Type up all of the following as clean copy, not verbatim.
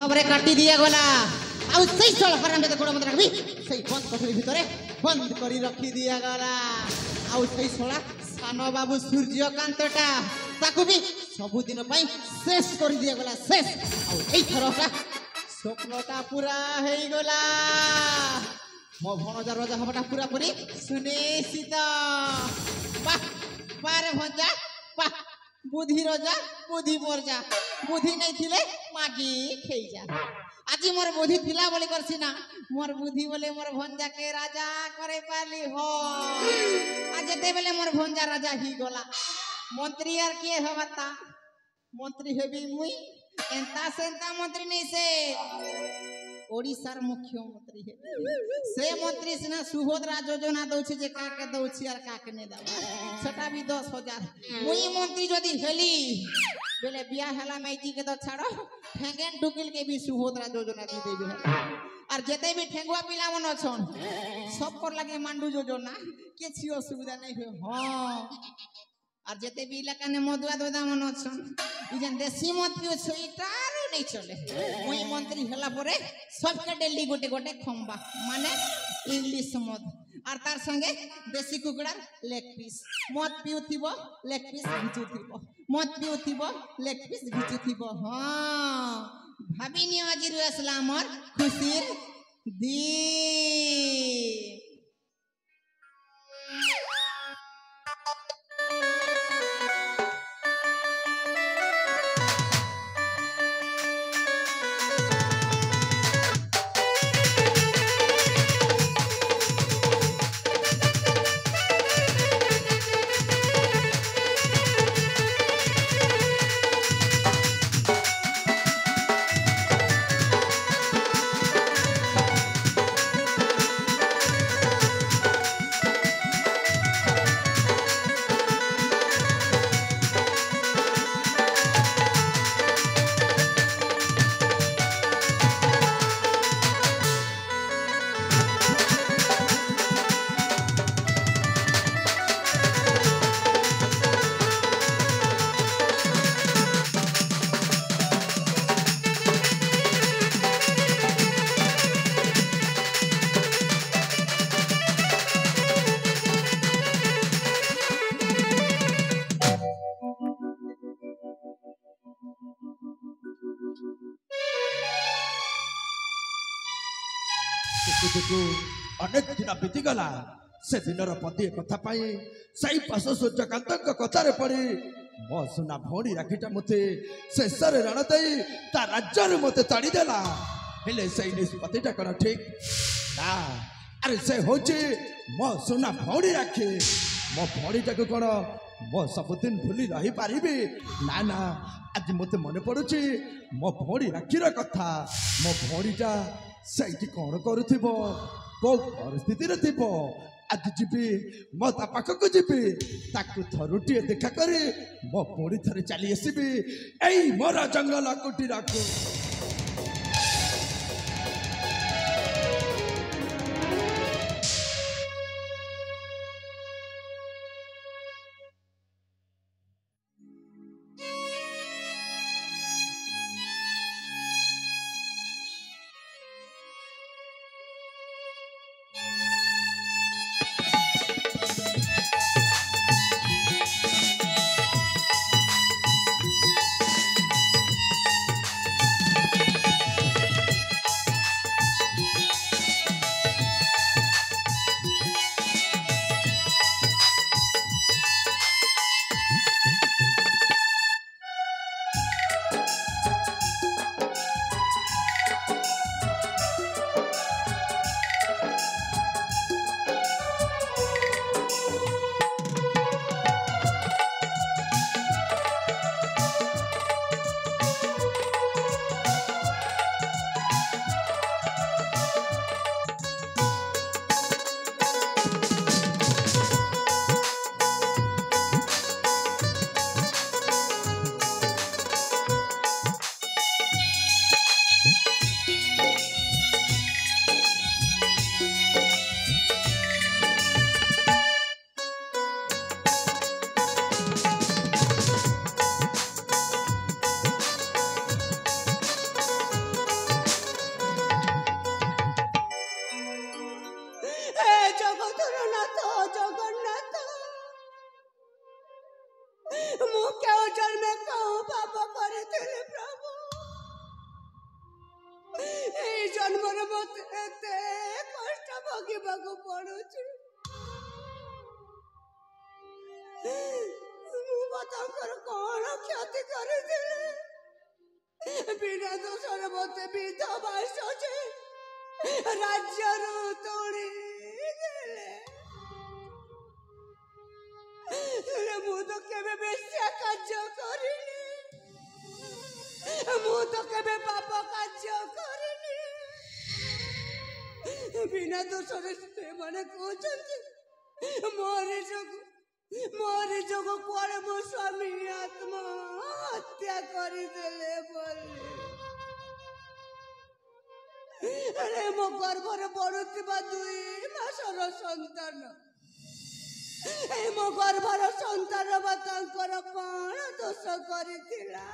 सबरे काटी दिया गला आउ सही स्थल हराम जते गोड़ मत रखबी सही बंद कोठरी भितरे बंद करी रखी दिया गला आउ सही सोला सानो बाबू सूर्यकांतटा ताकू भी सब दिन पई शेष कर दिया गला शेष आउ एई थरका स्वप्नटा पूरा हेई गला मो भणजा राजा हबटा पूरा पूरी सुनिश्चित वाह बारे भंजा वाह बुद्धि रजा बुद्धि मरजा बुद्धि नहीं थिले मागी खेई जा आज मोर बुद्धि थिला बोली करसी ना मोर बुद्धि बोले मोर भंजा के राजा करे पाली हो आज जते बेले मोर भंजा राजा ही गला मंत्री यार के हवता मंत्री हेबी मुई एंता सेंता मंत्री नहीं से ओडिशार मुख्यमंत्री है से मंत्री सिना सुभद्रा योजना दउछि जे काके दउछि आर काके ने दावा सेटा भी 10,000 मुई मंत्री जदी हेली बेले बिया हला मैजी के तो छाड़ो ठेंगेन टुकिल के भी सुभद्रा योजना दी देबे आर जेते भी ठेंगुआ पिला मन छन सब कर लागे मांडू योजना के छी असुविधा नहीं हो हां और जेते भी इलाका ने मदुआ दोदा मन छन इजन देसी मत पियो छइटारो नहीं चले मुई मंत्री हला परे सबके डेली गोटे गोटे खंबा माने इंग्लिश मद और तार संगे देसी कुकड़ा लेग पीस मत पिउथिबो लेग पीस घिचुथिबो मत पिउथिबो लेग पीस घिचुथिबो हां भाबिनी आजिरु असलामर खुशीर दी अनेक दिन बीतीगला से दिन पति कथा पाई सही पाश सूर्यकांत कथार पड़ी मो सुना भौणी राखीटा मते शेष रण दे ता राज्य मते ताड़ीदेला हेले से निष्पत्तिटा कौन ठीक ना अरे से होची मो सुना भौणी राखी मो भौणीटा को कौन मो सबुदिन भूली रही पारि ना ना आज मते मन पड़ुची मो भौणी राखीर कथा मो भौणीटा सही कौन करुथिबो को परिस्थिति रे थिबो आज जीवी मो ता पाखक जीवी ताकू थरुटिए देखा करे मो पुणी थरे चली आसबि एई मोर जंगल कुटीरा को ଜନ୍ମରେ ମତେ ଏତେ କଷ୍ଟ ଭୋଗିବାକୁ ପଡୁଛି। ମୁଁ ବା ତାଙ୍କର କଣ କ୍ଷତି କରିଥିଲି? ବିନା ଦୋଷରେ ମତେ ବିଧବା ସଜେ ରାଜ୍ୟରୁ ତୋଳି ଦେଲେ। ମୁଁ ତ କେବେ ବେଶ୍ୟା କାର୍ଯ୍ୟ କରିନି, ମୁଁ ତ କେବେ ପାପ କାର୍ଯ୍ୟ କରିନି। ବିନା ଦୋଷରେ ସେମାନେ କହୁଛନ୍ତି ମୋରି ଯୋଗୁ କୁଆଡେ ମୋ ସ୍ୱାମୀ ଆତ୍ମହତ୍ୟା କରିଦେଲେ ବୋଲି। ମୋ ଗର୍ଭରେ ବଢୁଥିବା 2 ମାସର ସନ୍ତାନ, ମୋ ଗର୍ଭର ସନ୍ତାନ ବା ତାଙ୍କର କଣ ଦୋଷ କରିଥିଲା?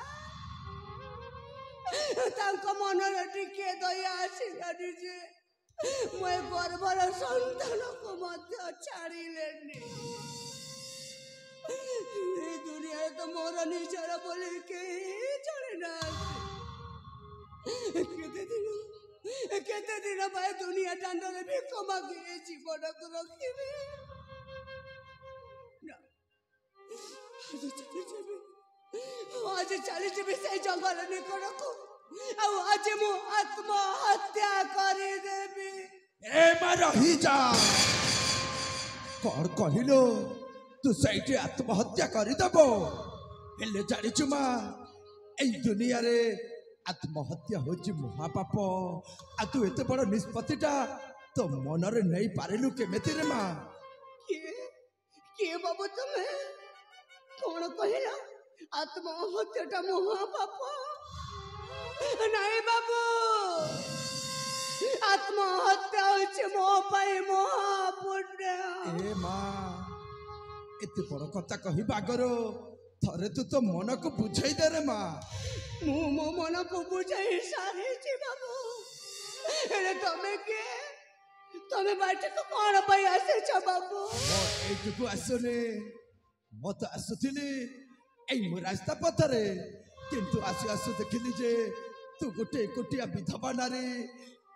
ତାଙ୍କ ମନରେ ଟିକେ ଦୟା ଆସିଲାନି ଯେ ମୋ ଗର୍ଭର ସନ୍ତାନକୁ ମଧ୍ୟ ଛାଡ଼ିଲେନି। ଏ ଦୁନିଆରେ ତ ମୋର ନିଜର ବୋଲି କେହି ଜଣେ ନାହାନ୍ତି। କେତେ ଦିନ ପାଇଁ ଦୁନିଆ ଦାଣ୍ଡରେ ଭିକ ମାଗି ଏ ଜୀବନକୁ ରଖିବି? ଆଜି ଚାଲିଯିବି ସେଇ ଜଙ୍ଗଲ ନିକଟକୁ, ଆଉ ଆଜି ମୁଁ ଆତ୍ମହତ୍ୟା କରିଦେବି। ଏ ମା ରହିଯା, କଣ କହିଲୁ? ତୁ ସେଇଠି ଆତ୍ମହତ୍ୟା କରିଦେବ? ହେଲେ ଜାଣିଛୁ ମା, ଏଇ ଦୁନିଆରେ ଆତ୍ମହତ୍ୟା ହଉଛି ମହାପାପ। ଆଉ ତୁ ଏତେ ବଡ ନିଷ୍ପତ୍ତିଟା ତୋ ମନରେ ନେଇ ପାରିଲୁ କେମିତି ରେ ମା? କିଏ ବାବୁ ତମେ? କଣ କହିଲ? ଆତ୍ମହତ୍ୟାଟା ମହାପାପ? ନାଇଁ ବାବୁ, ଆତ୍ମହତ୍ୟା ହଉଛି ମୋ ପାଇଁ ମହାପୁଣ୍ୟ। ଏ ମା, ଏତେ ବଡ କଥା କହିବା ଆଗରୁ ଥରେ ତୁ ତୋ ମନକୁ ବୁଝେଇ ଦେ ରେ ମା। ମୁଁ ମୋ ମନକୁ ବୁଝେଇ ସାରିଛି ବାବୁ। ହେଲେ ତମେ କିଏ? ତମେ ବାଟକୁ କଣ ପାଇଁ ଆସିଛ ବାବୁ? এইটুকু আসুনি, মত আসুଥିଲି এই ମୋ ରାସ୍ତା ପଥରେ, କିନ୍ତୁ ଆସୁ ଆସୁ ଦେଖିଲି ଯେ ତୁ ଗୋଟେ ଏକୁଟିଆ ବିଧବା ନାରୀ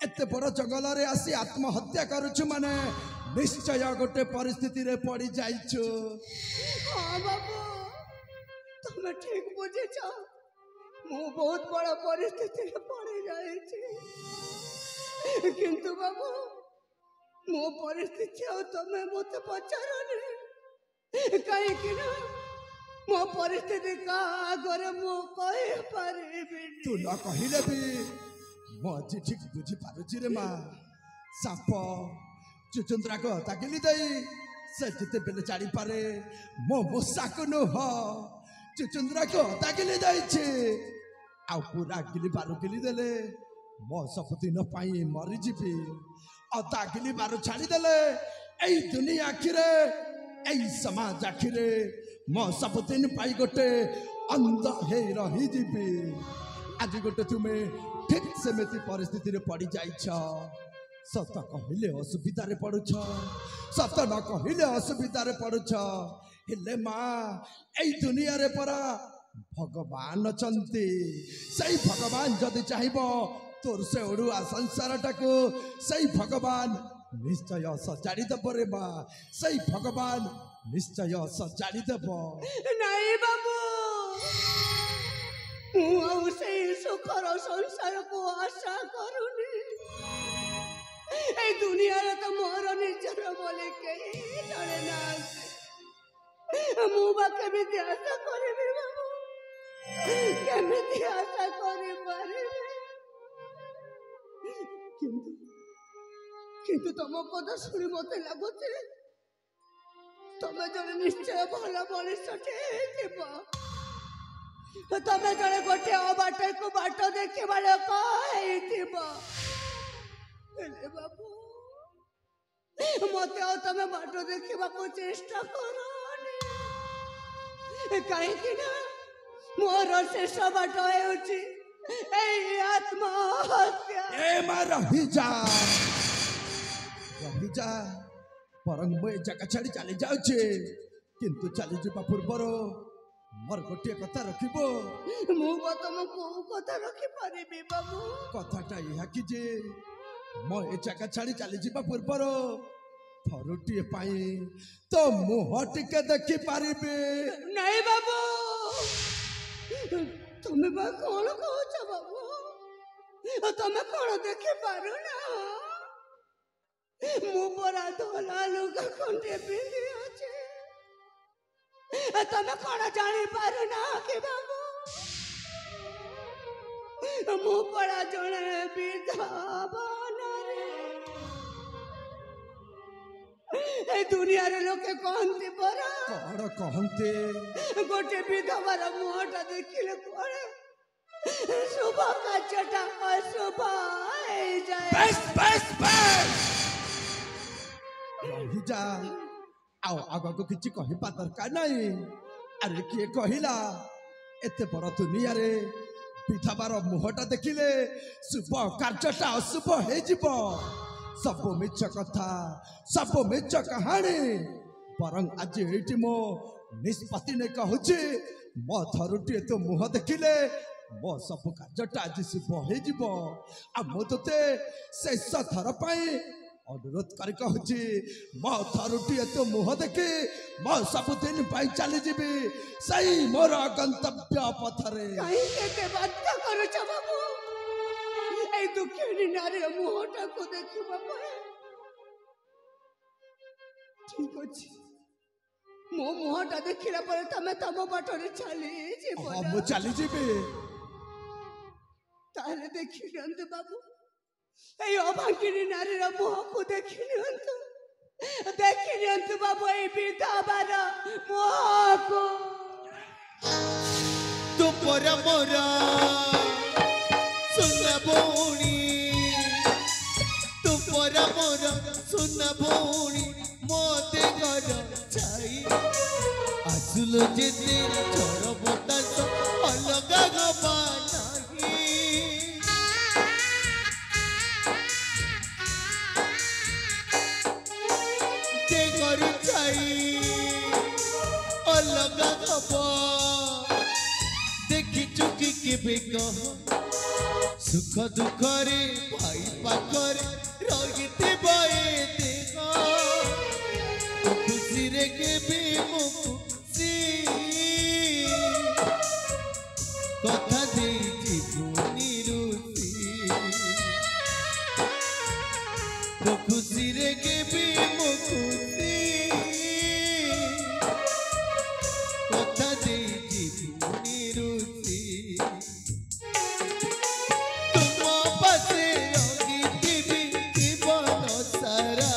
ଏତେ ବଡ଼ ଜଙ୍ଗଲରେ ଆସି ଆତ୍ମହତ୍ୟା କରୁଛୁ, ମାନେ ନିଶ୍ଚୟ ଗୋଟେ ପରିସ୍ଥିତିରେ ପଡ଼ି ଯାଇଛୁ। ହଁ ବାବୁ, ତମେ ଠିକ ବୁଝିଛ। ମୁଁ ବହୁତ ବଡ଼ ପରିସ୍ଥିତିରେ ପଡ଼ି ଯାଇଛି। କିନ୍ତୁ ବାବୁ, ମୋ ପରିସ୍ଥିତି ଆଉ ତମେ ମତେ ପଚାରନି, କାହିଁକି ନା ମୋ ପରିସ୍ଥିତି କାହା ଆଗରେ ମୁଁ କହିପାରିବିନି। ତୁ ନ କହିଲେ ବି ମୁଁ ଆଜି ଠିକ ବୁଝିପାରୁଛି ରେ ମା। ସାପ ଚୁଚୁନ୍ଦ୍ରାକ ତାଗିଲି ଦେଇ ସେ ଯେତେବେଳେ ଜାଣିପାରେ ମୋ ମୂଷାକୁ ନୁହଁ ଚୁଚୁନ୍ଦ୍ରାକୁ ତାଗିଲି ଦେଇଛି, ଆଉ ପୁରା ଗିଲିବାରୁ ଗିଲି ଦେଲେ ମୋ ସବୁଦିନ ପାଇଁ ମରିଯିବି। ଅଧା ଗିଲିବାରୁ ଛାଡ଼ିଦେଲେ ଏଇ ଦୁନିଆ ଆଖିରେ, ଏଇ ସମାଜ ଆଖିରେ ମୋ ସବୁଦିନ ପାଇଁ ଗୋଟେ ଅନ୍ଧ ହେଇ ରହିଯିବି। ଆଜି ଗୋଟେ ତୁମେ ଠିକ ସେମିତି ପରିସ୍ଥିତିରେ ପଡ଼ି ଯାଇଛ। ସତ କହିଲେ ଅସୁବିଧାରେ ପଡୁଛ, ସତ ନ କହିଲେ ଅସୁବିଧାରେ ପଡୁଛ। ହେଲେ ମା, ଏଇ ଦୁନିଆରେ ପରା ଭଗବାନ ଅଛନ୍ତି। ସେଇ ଭଗବାନ ଯଦି ଚାହିଁବ ତୋର ସେ ଅଡୁଆ ସଂସାରଟାକୁ, ସେଇ ଭଗବାନ ନିଶ୍ଚୟ ସଜାଡ଼ି ଦେବ ରେ ମା। ସେଇ ଭଗବାନ ନିଶ୍ଚୟ ସଜାଡ଼ି ଦେବ। ନାଇଁ ବାବୁ, ମୁଁ ଆଉ ସେଇ ସୁଖର ସଂସାରକୁ ଆଶା କରୁନି। এই দুনিয়ারে তো মোর নিজের বলে কেই জানে না। ମୁଁ ବା କେମିତି ଆଶା କରିବି ବାବୁ, କେମିତି ଆଶା କରିପାରିବି? କିନ୍ତୁ ତମ କଥା ଶୁଣି ମତେ ଲାଗୁଛି ତମେ ଜଣେ ନିଶ୍ଚୟ ଭଲ ମଣିଷଟେ ହେଇଥିବ। ତମେ ଜଣେ ଗୋଟେ ଅବାଟକୁ ବାଟ ଦେଖିବା ଲୋକ ହେଇଥିବ। ହେଲେ ବାବୁ, ମତେ ଆଉ ତମେ ବାଟ ଦେଖିବାକୁ ଚେଷ୍ଟା କରନି, କାହିଁକି ନା ମୋର ଶେଷ ବାଟ ହେଉଛି ଏଇ ଆତ୍ମହତ୍ୟା। ଏ ମା ରହିଯା, ରହିଯା, ବରଂ ମୁଁ ଏ ଜାଗା ଛାଡ଼ି ଚାଲି ଯାଉଛି, କିନ୍ତୁ ଚାଲିଯିବା ପୂର୍ବରୁ मोर गोटे कथा रखिब ମୁଁ ତମ କୋଉ କଥା ରଖିପାରିବି ବାବୁ कथाटा यह कि जे मो ए जगह छाड़ी चली जीवा पूर्वर थरुटीए पाई तो मुह टिके देखि पारिबे ନାଇଁ ବାବୁ ତମେ ବା କଣ କହୁଛ ବାବୁ ତମେ କଣ ଦେଖିପାରୁନା ମୁଁ ପରା ଧଳା ଲୁଗା ଖଣ୍ଡେ ପିନ୍ଧି ଅଛି ତମେ କଣ ଜାଣିପାରୁନା କି ବାବୁ ମୁଁ ପରା ଜଣେ ବିଧବାନାରୀ ଏ ଦୁନିଆରେ ଲୋକେ କହନ୍ତି ପରା कौन कहते गोटे विधवार मुहटा देखिले कुआड़े शुभ କାର୍ଯ୍ୟଟା ଅଶୁଭ ହେଇଯାଏ बस बस बस रही जा आओ आग को किछि कहिबा दरकार नाही अरे किए कहिला एते बड़ दुनिया रे विधवार मुहटा देखिले शुभ कार्यटा अशुभ हे जीव सब मिछ कथा सब मिछ कहानी बरं आज एठी मो निष्पत्ति ने कहूची मो थरुटी तो मुह देखिले मो सब कार्यटा आज शुभ हे जीव आ मो तोते शेष थर पाई अनुरोध कर कहूची मो थरुटी तो मुह देखी मो सबुदिन पाई चली जीवी सही मोर गंतव्य पथरे କାହିଁ କେତେ ବାଧ୍ୟ କରୁଛ ବାବୁ ଏଇ ଦୁଃଖିଣୀ ନାରୀର ମୁହଁଟାକୁ ଦେଖିବା ପରେ ଠିକ ଅଛି ମୋ ମୁହଁଟା ଦେଖିଲା ପରେ ତମେ ତମ ବାଟରେ ଚାଲିଯିବ हाँ मु चली जीवी ତାହେଲେ ଦେଖି ନିଅନ୍ତୁ ବାବୁ ଏଇ ଅଭାଗିଣୀ ନାରୀର ମୁହଁକୁ ଦେଖି ନିଅନ୍ତୁ ବାବୁ ଏଇ ବିଧବାର ମୁହଁକୁ तू परा मोरा सुना भौणी तू परा मोरा सुना भौणी मोते घर छाई आसुल जेते चोर बतास अलगा गबा नाही ते घर छाई अलगा गबा देखी चुकी के कह सुख दुख रे भाई पाखरे रहिते बए देख खुशी रे के भी मुक्ति कथा दे जीवनी रुचि तो खुशी रे के भी मुक्ति कथा दे जीवनी रुचि तुम पासे रंगी जीवन सारा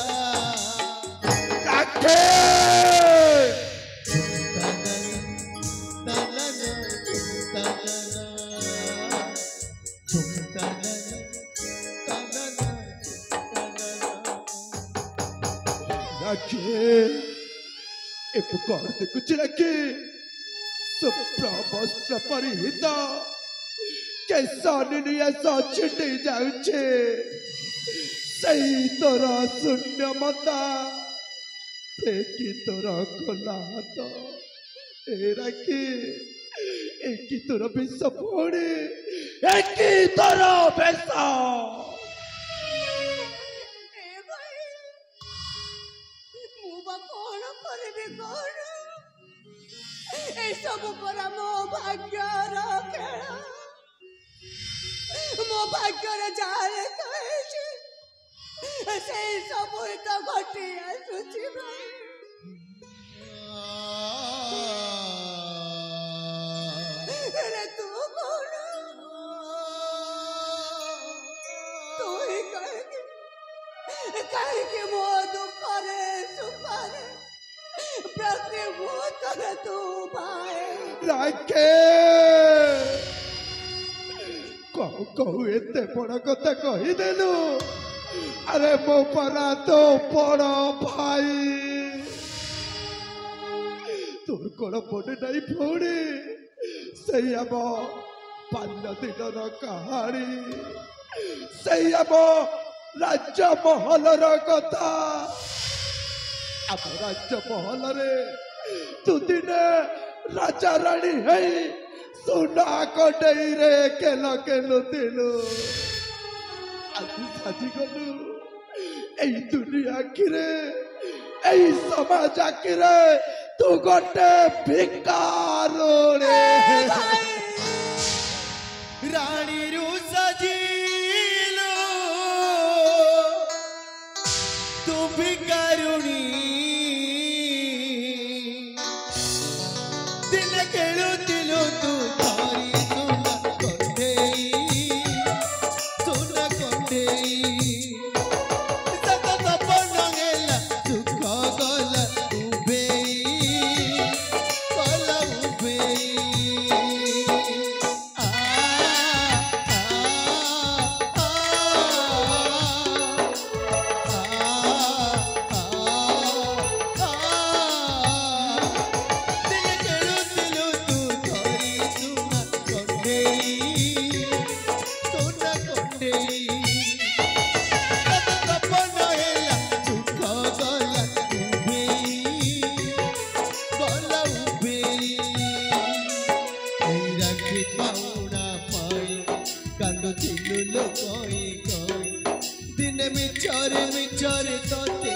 करते कुछ रखे सुप्रवस्त्र परिहित कैसा नियसा छिटी जाउछे सही तोरा शून्य मता देखी तोरा खोला हाथ ए रखी एकी तोरा बेस पड़े एकी तोरा बेस ଏ ଭାଇ ମୁଁ ବା କଣ କରିବି କଣ ଏସବୁ ପରା ମୋ ଭାଗ୍ୟର ଖେଳ ମୋ ଭାଗ୍ୟରେ ଯାହା ଲେଖା ହେଇଛି ସେଇ ସବୁ ତ ଘଟି ଆସୁଛି ଭାଇ ହେଲେ ତୁ କଣ ତୁ ହିଁ କାହିଁକି ମୋ ଦୁଃଖରେ ସୁଖରେ ପ୍ରତି ମୁହୂର୍ତ୍ତରେ ତୁ ଭାଇ राखे कहू कहू एते बड़ कथा कहीदेलु अरे मो परा तो बड़ भाई तोर कौन पड़े नहीं भौणी सही हम बाल्य दिनर कहानी सही हम राजमहल कथा आम राजमहल रे तू दिने राजा रानी है सुना कटई रे केलो केलो तेलो साजी गलु এই দুনিয়া আখিরে এই সমাজ আখিরে তু গোটে ভিকার রে रानी रू सजीलो तू भी करुणी दिन केळु दिलो तू थारी सुना कंडेई सत सपन गेला सुख गला उबेई गला उबेई दिन मिचरे तोते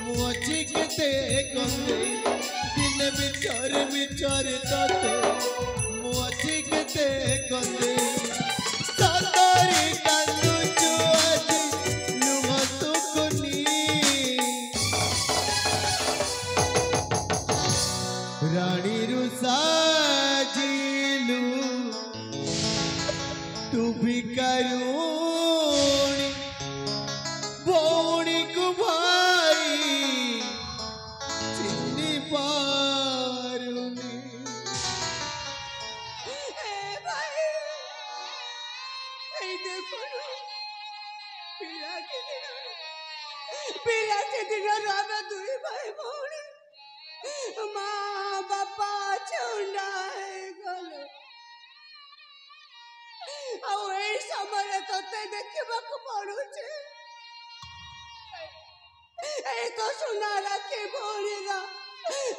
मुझे के गंदे दिन मिचरे तोते मुझे के गंदे सतरी कांदू चुआजी लुह तुकुनी रानी रुसाजिलू तू भी करूनी भौणी को भाई चिन्नी पारुनी पिला के दिन रामे दुई भाई भौणी माँ बापा चुंडा गले ଆଉ ଏଇ ସମୟରେ ତତେ ଦେଖିବାକୁ ପଡୁଛି ଏଇ ତ ସୁନା ରାକ୍ଷୀ ଭଉଣୀର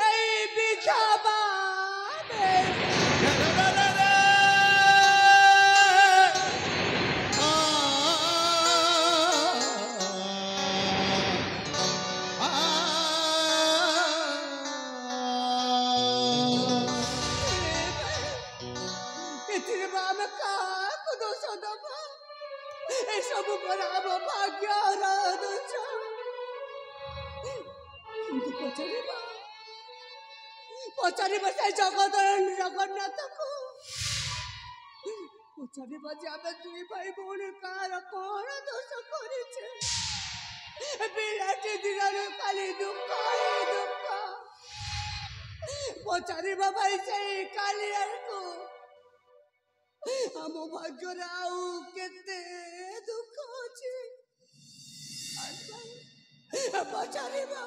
ଏଇ ବିଧବା ଏଥିରେ ବା ଆମେ କାହାକୁ ଦୋଷ ଦବା ଏସବୁ ପରେ ଆମ ଭାଗ୍ୟର ଦୋଷ କିନ୍ତୁ ପଚାରିବା ସେ ଜଗନ୍ନାଥକୁ ପଚାରିବା ଯେ ଆମେ ଦୁଇ ଭାଇ ଭଉଣୀ କାହାର କଣ ଦୋଷ କରିଛେ ବିରାଟି ଦିନରେ ଖାଲି ଦୁଃଖ ପଚାରିବା ଭାଇ ସେଇ କାଳିଆକୁ ଆମ ଭାଗ୍ୟରେ ଆଉ କେତେ ଦୁଃଖ ଅଛି ପଚାରିବା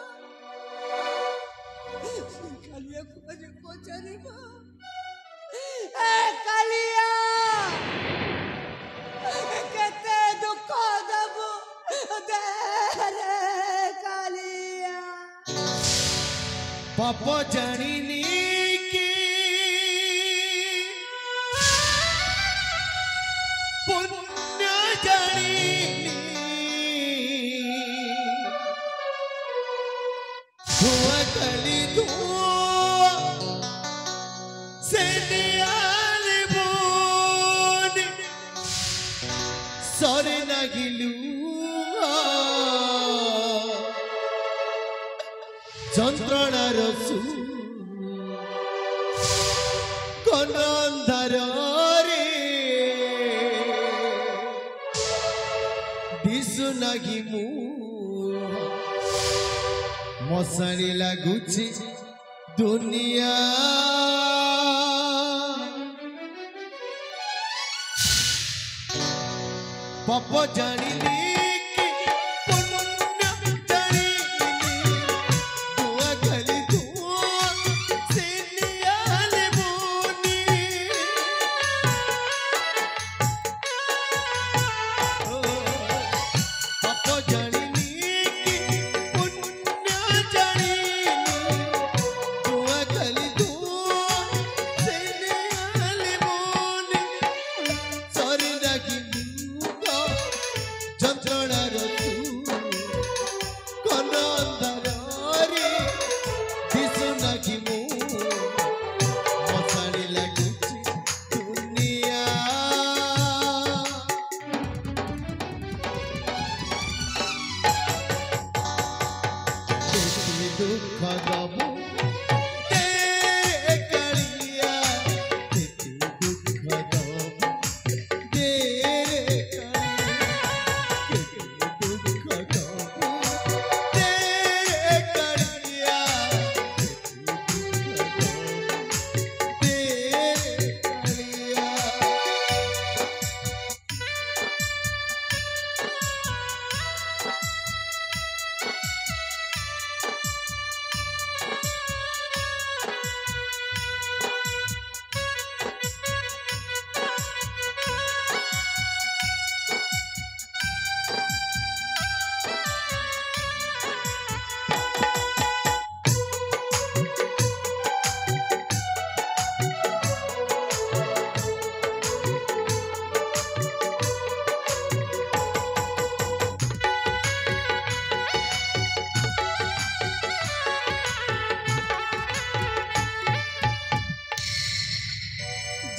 କାଳିଆକୁ ପଚାରିବା କାଳିଆ କେତେ ଦୁଃଖ ଦବୁ ଦେରେ କାଳିଆ पाप जानिनी की पुण्य जानिनी धुआ कली धुआ से नियाल बोनी सरे नगिलू যন্ত্রণার কোন অন্ধার রে দিশু নাগি মু মশানি লাগুছি দুনিয়া পাপ জানিনি ଚଞ୍ଚଣାର ତୁ କନ ଅନ୍ଧାରରେ ଦିଶୁନା କି ମୁଁ ମଶାଣି ଲାଗୁଛି ଦୁନିଆ କେତେ ଦୁଃଖ ଦବୁ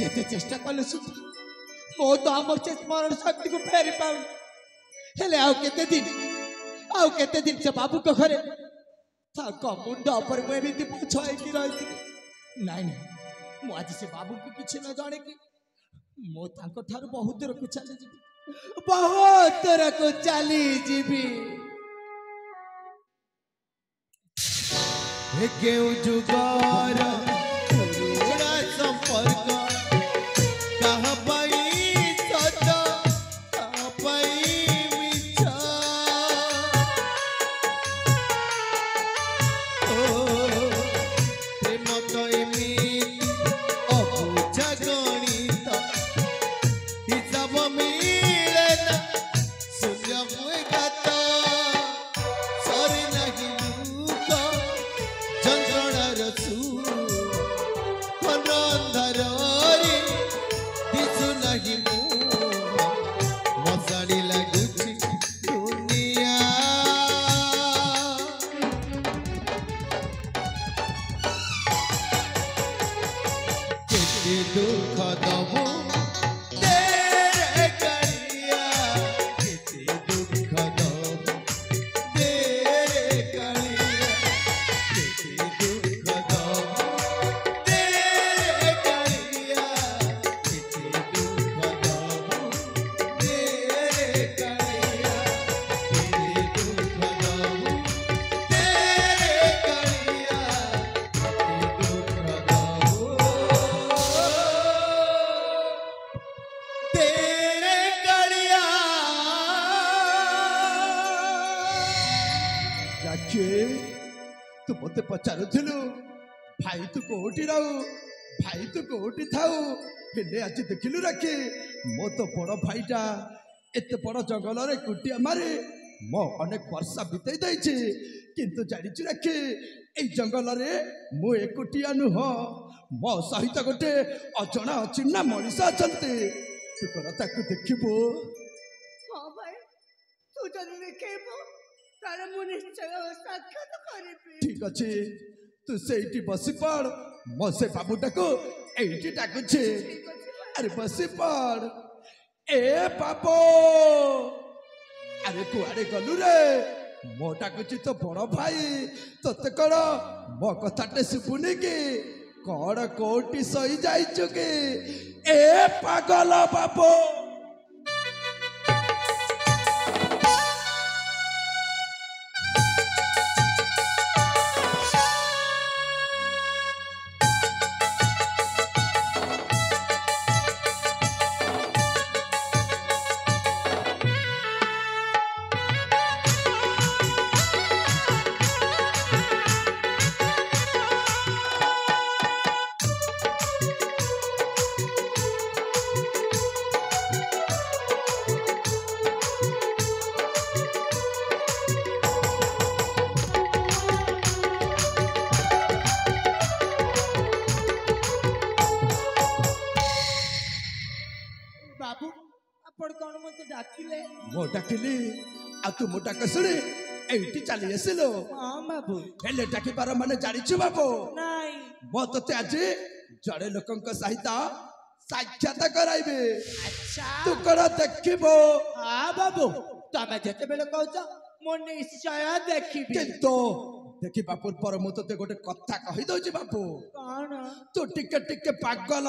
ଯେତେ ଚେଷ୍ଟା କଲେ ସୁଦ୍ଧା ମୋ ତ ଆମର ସେ ସ୍ମରଣ ଶକ୍ତିକୁ ଫେରି ପାଉନି। ହେଲେ ଆଉ କେତେ ଦିନ ସେ ବାବୁଙ୍କ ଘରେ ତାଙ୍କ ମୁଣ୍ଡ ଉପରେ ମୁଁ ଏମିତି ପଛ ହେଇକି ରହିଥିବି। ନାଇଁ ମୁଁ ଆଜି ସେ ବାବୁଙ୍କୁ କିଛି ନ ଜଣେଇକି ମୁଁ ତାଙ୍କ ଠାରୁ ବହୁତ ଦୂରକୁ ଚାଲିଯିବି। କେଉଁ ଯୁଗର ପୁରୁଣା ସମ୍ପର୍କ କାହା ପାଇଁ ସତ କାହା ପାଇଁ ମିଛ ପ୍ରେମ ତ ଏମିତି ଅବୁଝା ଗଣିତ ହିସାବ ମିଳେ ନା ଶୂନ୍ୟ ହୁଏ ଗାତ ସରେ ନାହିଁ ଦୁଃଖ ଯନ୍ତ୍ରଣାର ସୁର ଅନ୍ଧାରରେ ଦିଶୁ ନାହିଁ ମୁଁ ମଶାଣି ଲାଗୁଛି ଦୁନିଆ କେତେ ଦୁଃଖ ଦବୁ ତେରେ କାଳିଆ କେତେ ଦୁଃଖ ଦବୁ ତେରେ କାଳିଆ କେତେ ଦୁଃଖ ଦବୁ ତେରେ କାଳିଆ କେତେ ଦୁଃଖ ଦବୁ ତେରେ କାଳିଆ କେତେ ଦୁଃଖ ଦବୁ ତେରେ କାଳିଆ କେତେ ଦୁଃଖ ଦବୁ तेरे कालिया ଯାକେ ତୁ ମତେ ପଚାରୁଥିଲୁ ଭାଇ ତୁ କୋଉଠି ରହୁ ଭାଇ ତୁ କୋଉଠି ଥାଉ ହେଲେ ଆଜି ଦେଖିଲୁ ରାକ୍ଷୀ ମୋ ତ ବଡ଼ ଭାଇଟା ଏତେ ବଡ଼ ଜଙ୍ଗଲରେ କୁଟିଆ ମାରି ମୋ ଅନେକ ବର୍ଷ ବିତେଇ ଦେଇଛି କିନ୍ତୁ ଜାଣିଛୁ ରାକ୍ଷୀ ଏଇ ଜଙ୍ଗଲରେ ମୁଁ ଏକୁଟିଆ ନୁହଁ ମୋ ସହିତ ଗୋଟେ ଅଜଣା ଅଚିହ୍ନା ମଣିଷ ଅଛନ୍ତି ତୁ କଣ ତାକୁ ଦେଖିବୁ ହଁ ଭାଇ ତୁ ଯଦି ଦେଖେଇବୁ ତାହେଲେ ମୁଁ ନିଶ୍ଚୟ ସାକ୍ଷାତ କରିବି। ଠିକ ଅଛି ତୁ ସେଇଠି ବସି ପଡ ମୋ ସେ ବାବୁଟାକୁ ଏଇଠି ଡାକୁଛି ଆରେ ବସି ପଡ ଏ ବାବୁ ଆରେ କୁଆଡେ ଗଲୁ ରେ ମୋ ଡାକୁଛି ତ ବଡ ଭାଇ ତତେ କଣ ମୋ କଥାଟେ ଶୁଭୁନି କି କଣ କୋଉଠି ଶୋଇ ଯାଇଛୁ କି ଏ ପାଗଳ ବାବୁ ଡାକିଲେ ମୁଁ ଡାକିଲି ଆଉ ତୁ ମୋ ଡାକ ଶୁଣି ଏଇଠି ଚାଲି ଆସିଲୁ। ହଁ ବାବୁ। ହେଲେ ଡାକିବାର ମାନେ ଜାଣିଛୁ ବାବୁ? ନାଇଁ। ମୁଁ ତତେ ଆଜି ଜଣେ ଲୋକଙ୍କ ସହିତ ସାକ୍ଷାତ କରାଇବି। ଆଚ୍ଛା। ତୁ କଣ ଦେଖିବୁ? ହଁ ବାବୁ ତମେ ଯେତେବେଳେ କହୁଛ ମୁଁ ନିଶ୍ଚୟ ଦେଖିବି। କିନ୍ତୁ ଦେଖିବା ପୂର୍ବରୁ ମୁଁ ତତେ ଗୋଟେ କଥା କହିଦଉଛି ବାବୁ। କଣ? ତୁ ଟିକେ ଟିକେ ପାଗଳ,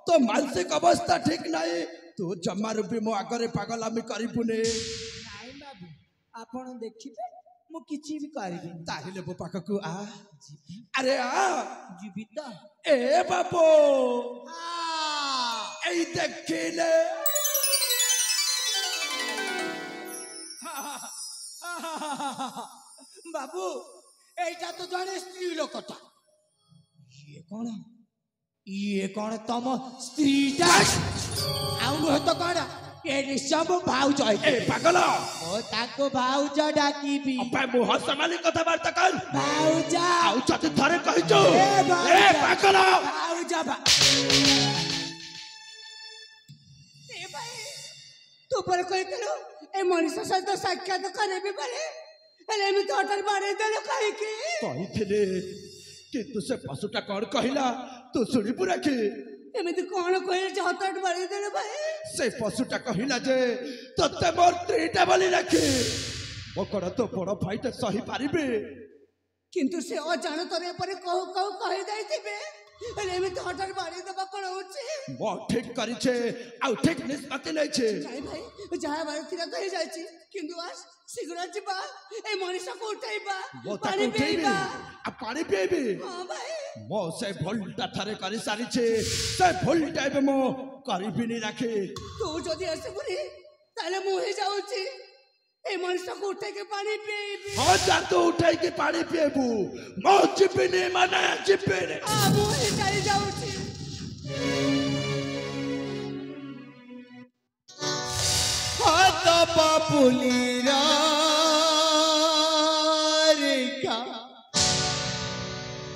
ତୋ ମାନସିକ ଅବସ୍ଥା ଠିକ ନାହିଁ। ତୁ ଜମାରୁ ବି ମୋ ଆଗରେ ପାଗଳାମି କରିବୁନି। ନାଇଁ ବାବୁ ଆପଣ ଦେଖିବେ ମୁଁ କିଛି ବି କରିବି। ତାହେଲେ ମୋ ପାଖକୁ ଆ। ଆରେ ଆ। ଯିବି ତ। ଏ ବାବୁ ଏଇ ଦେଖିଲେ। ବାବୁ এইটা তো জଣେ ସ୍ତ୍ରୀ ଲୋକଟା। ଇଏ କଣ ତମ ସ୍ତ୍ରୀଟା? ଆଉ ନୁହେଁ ତ କଣ? ଏ ନିଶ୍ଚୟ ମୋ ଭାଉଜ ଏ ପାଗଳ, ଓ ତାକୁ ଭାଉଜ ଡାକିବି। ମୁହଁ ସମ୍ଭାଳି କଥାବାର୍ତ୍ତା କର। ଭାଉଜ ଆଉ ଯଦି ଥରେ କହିଛୁ ଏ ଭାଉଜ। ଏ ପାଗଳ ଭାଉଜ ଏ ଭାଇ ତୁ ପରେ କହିଥିଲୁ ଏ ମଣିଷ ସହିତ ସାକ୍ଷାତ କରିବି ବୋଲି, ହେଲେ ଏମିତି ହଠାତ୍ ବାଡ଼େଇ ଦେଲୁ କାହିଁକି? କହିଥିଲି କିନ୍ତୁ ସେ ପଶୁଟା କଣ କହିଲା ତୁ ଶୁଣିବୁ ରାଖି? ଏମିତି କଣ କହିଲେ ଯେ ହଠାତ୍ ବାଡ଼େଇ ଦେଲୁ ଭାଇ? ସେ ପଶୁଟା କହିଲା ଯେ ତତେ ମୋର ସ୍ତ୍ରୀଟା ବୋଲି ରାଖି। ମୋ କଣ ତୋ ବଡ ଭାଇଟା ସହି ପାରିବେ? କିନ୍ତୁ ସେ ଅଜାଣତରେ ପରେ କହୁ କହୁ କହିଦେଇଥିବେ, ହେଲେ ଏମିତି ହଠାତ୍ ବାଡ଼େଇ ଦେବା କଣ ହଉଛି? ମୁଁ ଠିକ କରିଛେ ଆଉ ଠିକ ନିଷ୍ପତ୍ତି ନେଇଛେ। ନାଇଁ ଭାଇ ଯାହା ବାড়ি ଥିଲା ତ ହେଇଯାଇଛି, କିନ୍ତୁ ଆସ ଶୀଘ୍ର ଯିବା এই ମଣିଷକୁ ଉଠେଇବା, ମୁଁ ପାଣି ତାକୁ ଉଠେଇବି ପିଇବା। ଆଉ ପାଣି ପିଇବି। ହଁ ଭାଇ ମୁଁ ସେ ଭୁଲଟା ଥରେ କରିସାରିଛେ, ସେ ଭୁଲଟା ଏବେ ମୁଁ କରିବିନି ରାଖି। ତୁ ଯଦି ଆସିବୁନି ତାହେଲେ ମୁଁ ହିଁ ଯାଉଛି এই ମଣିଷକୁ ଉଠେଇକି ପାଣି ପିଇବି। ହଁ ଯା ତୁ ଉଠେଇକି ପାଣି ପିଇବୁ, ମୁଁ ଯିବିନି ମାନେ ଯିବିନି। ମୁଁ ହିଁ ଚାଲି ଯାଉଛି। হাত পাপুলিরা রেখা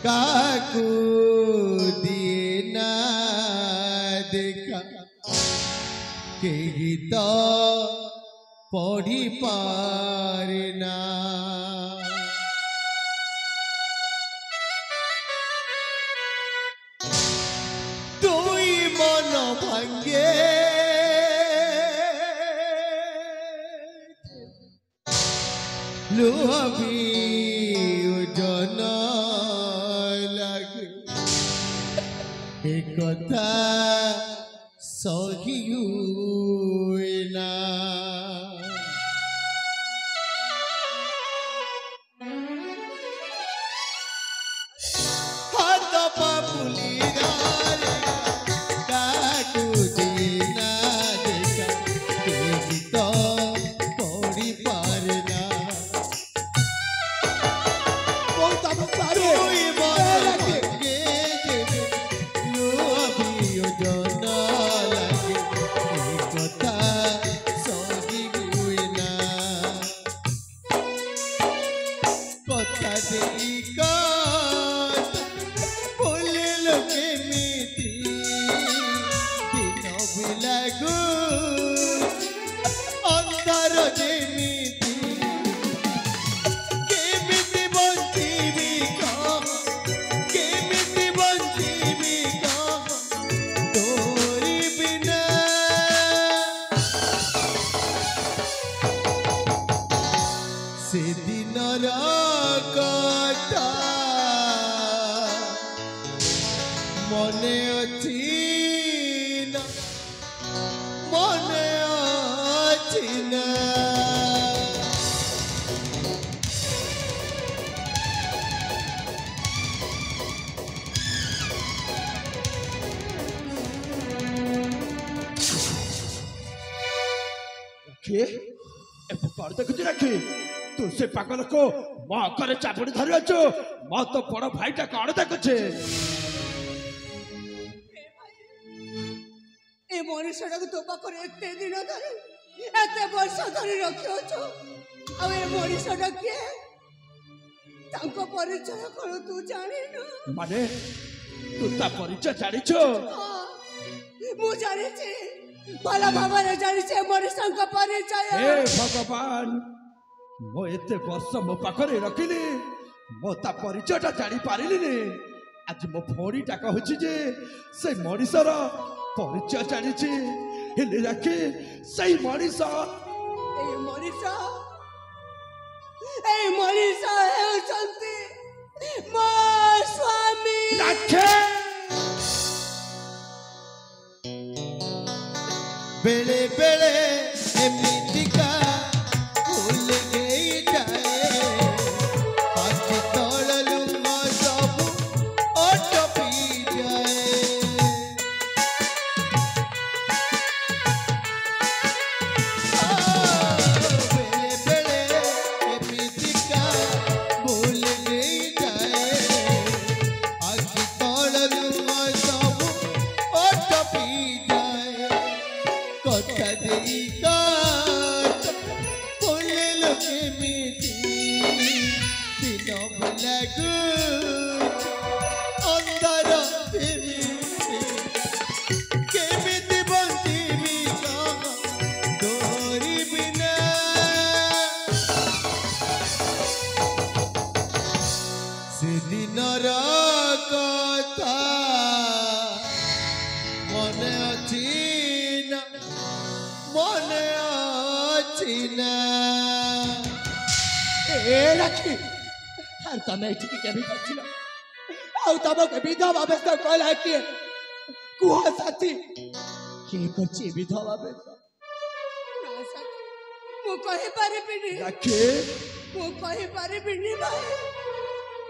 কাকু দিয়ে না দেখা কেহি তো পড়ি পারে না। তুই মন ভাঙ্গে লুহাবি ওজন লাগে এ কথা সহি হুয়ে না। হাত পাপুলিরা কাকু দিয়ে না দেখা কেহি তো পড়ি পারে না। তুই মন ভাঙ্গে লুহাবি ওজন লাগে এ কথা সহি হুয়ে না। কথা দেই বলে লোকে মিটি দিন বিলাগু অন্ধার যেমিতি কেমিতি বঞ্চিবি কেমিতি বঞ্চিবি তোরি বিনা। সেদিনর কথা মনে অছি না, মনে অছি না। ରାଖି ଏବେ କଣ ଦେଖୁଛୁ ରାଖି? ତୁ ସେ ପାଗଳକୁ ମୋ ଅକରେ ଚାପୁଡି ଧରି ଅଛୁ। ମୋ ତୋ ବଡ ଭାଇଟା କଣ ଦେଖୁଛେ? ଏ ମଣିଷଟାକୁ ତୋ ପାଖରେ ଏତେ ଦିନ ଧରି ଏତେ ବର୍ଷ ଧରି ରଖିଅଛୁ, ଆଉ ଏ ମଣିଷଟା କିଏ? ତାଙ୍କ ପରିଚୟ କଣ ତୁ ଜାଣିନୁ? ମାନେ ତୁ ତା ପରିଚୟ ଜାଣିଛୁ? ମୁଁ ଜାଣିଛି ଭଲ ଭାବରେ ଜାଣିଛେ ମଣିଷଙ୍କ ପରିଚୟ। हे भगवान मो एते वर्ष मो पाखरे रखिली मो ता परिचयटा जानी पारिलिनी आज मो भौणीटा कहूची जे से मଣିଷର परिचय जानिछि हेले राखी सेई मଣିଷ এই মଣିଷ ହେଉଛନ୍ତି ମୋ ସ୍ୱାମୀ। राखे बेले बेले एमितिका भूल गई जाए आखि तळलु म सब ओट पी जाए बेले बेले एमितिका भूल गई जाए आखि तळलु म सब ओट पी जाए कथा देई काट बोले लोके मिटी दिन लागू अंधार एमिति केमिति बंदिबी डोरी बिना से दिनर कथा मने अछि ना मने अछि ना ए राखी আর তুমি এটিকে কেবি যাচ্ছিল ଆଉ ତମକୁ ବିଧବା ବେଶ କହିଲା କିଏ କୁହ ସାଥୀ କିଏ କରିଛି ବିଧବା ବେଶ? ମୁଁ କହିପାରିବିନି राखे ମୁଁ କହିପାରିବିନି ଭାଇ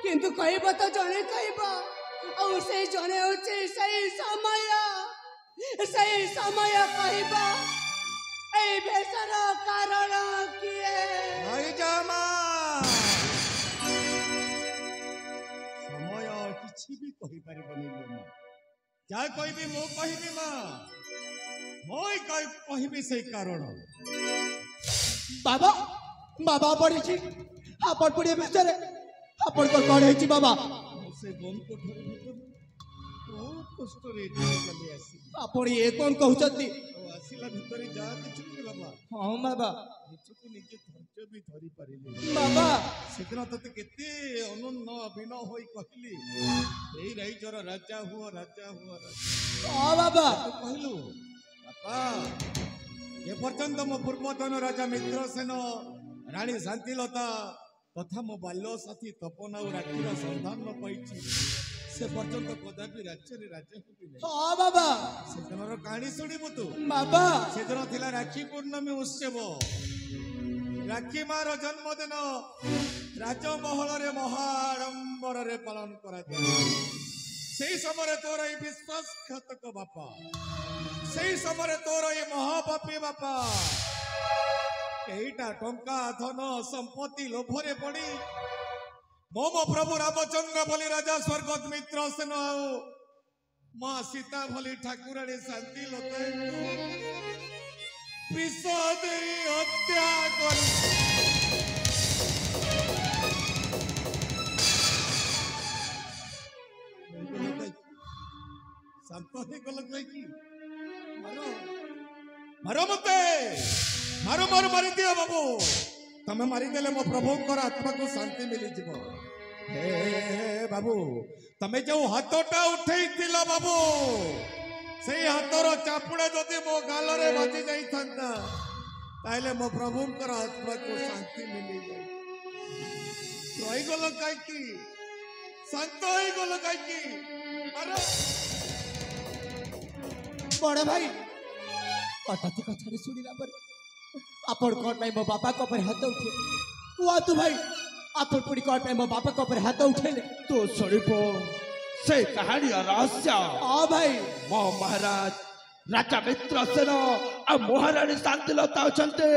କିନ୍ତୁ କହିବ ତ ଜଣେ କହିବ ଆଉ ସେଇ ଜଣେ ହେଉଛି ସେଇ ସମୟ କହିବ এই বেশর কারণ কিয়ে? समय किसी भी कही पारिबनी मा जा कहबी मो कहबी मा মই कहबी से कारण बाबा बाबा पड़िछि आपण पड़िए बेचारे आपण को कौन है बाबा? से बन कोठर भीतर बहुत कष्ट रे चली आसी आपण ये कौन कहउछती? आसिला भीतर जा किछु बाबा हां बाबा निचको निजे धैर्य भी धरी पारिले बाबा सेदिन तते केते अनन्न अभिनव होई कहली एई राइजर राजा हुआ हां बाबा तो कहलु बापा ये पर्यंत मो पूर्वतन राजा मित्रसेन रानी शांतिलता तथा मो बाल्य साथी तपन और राखीर संधान न पाइछि से पर्यंत कदापि राज्य रे राज्य होबि नै। हां बाबा सेदिनर कहानी सुनिबु तू बाबा सेदिन थिला राखी पूर्णमी उत्सव राखी मार जन्मदिन राजमहल रे महाडंबर रे पालन करा से समय तोर ये विश्वासघातक बापा से समय तोर ये महापापी बापा एटा टंका धन संपत्ति लोभरे पड़ी मो प्रभु रामचंद्र भली राजा स्वर्गत मित्र सेन आओ माँ सीता भली ठाकुराणी शांति लता विष देई हत्या कर शांत ही गल कही मारो मारो मते मारो मारो मारी दियो बाबू तमे मारी देले मो प्रभुंकर आत्मा को शांति मिली जीव हे बाबू तमे जो हाथटा उठेई थिला बाबू से हाथर चापुड़ा जदि मो गाल रे बाजी जाई थांता ताइले मो प्रभुंकर आत्मा को शांति मिली जाई रही गल काई शांत होई गल काई मारो बड़ भाई हठात कथा शुणिला पर आपण कौन भाई मो बापा को पर हाथ उठे हुआ तू भाई आपण पुड़ी कौन भाई मो बापा को पर हाथ उठेले तो सुनिबो से कहानी रहस्य हां भाई मो महाराज राजा मित्रसेन आ महारानी शांतिलता अछंते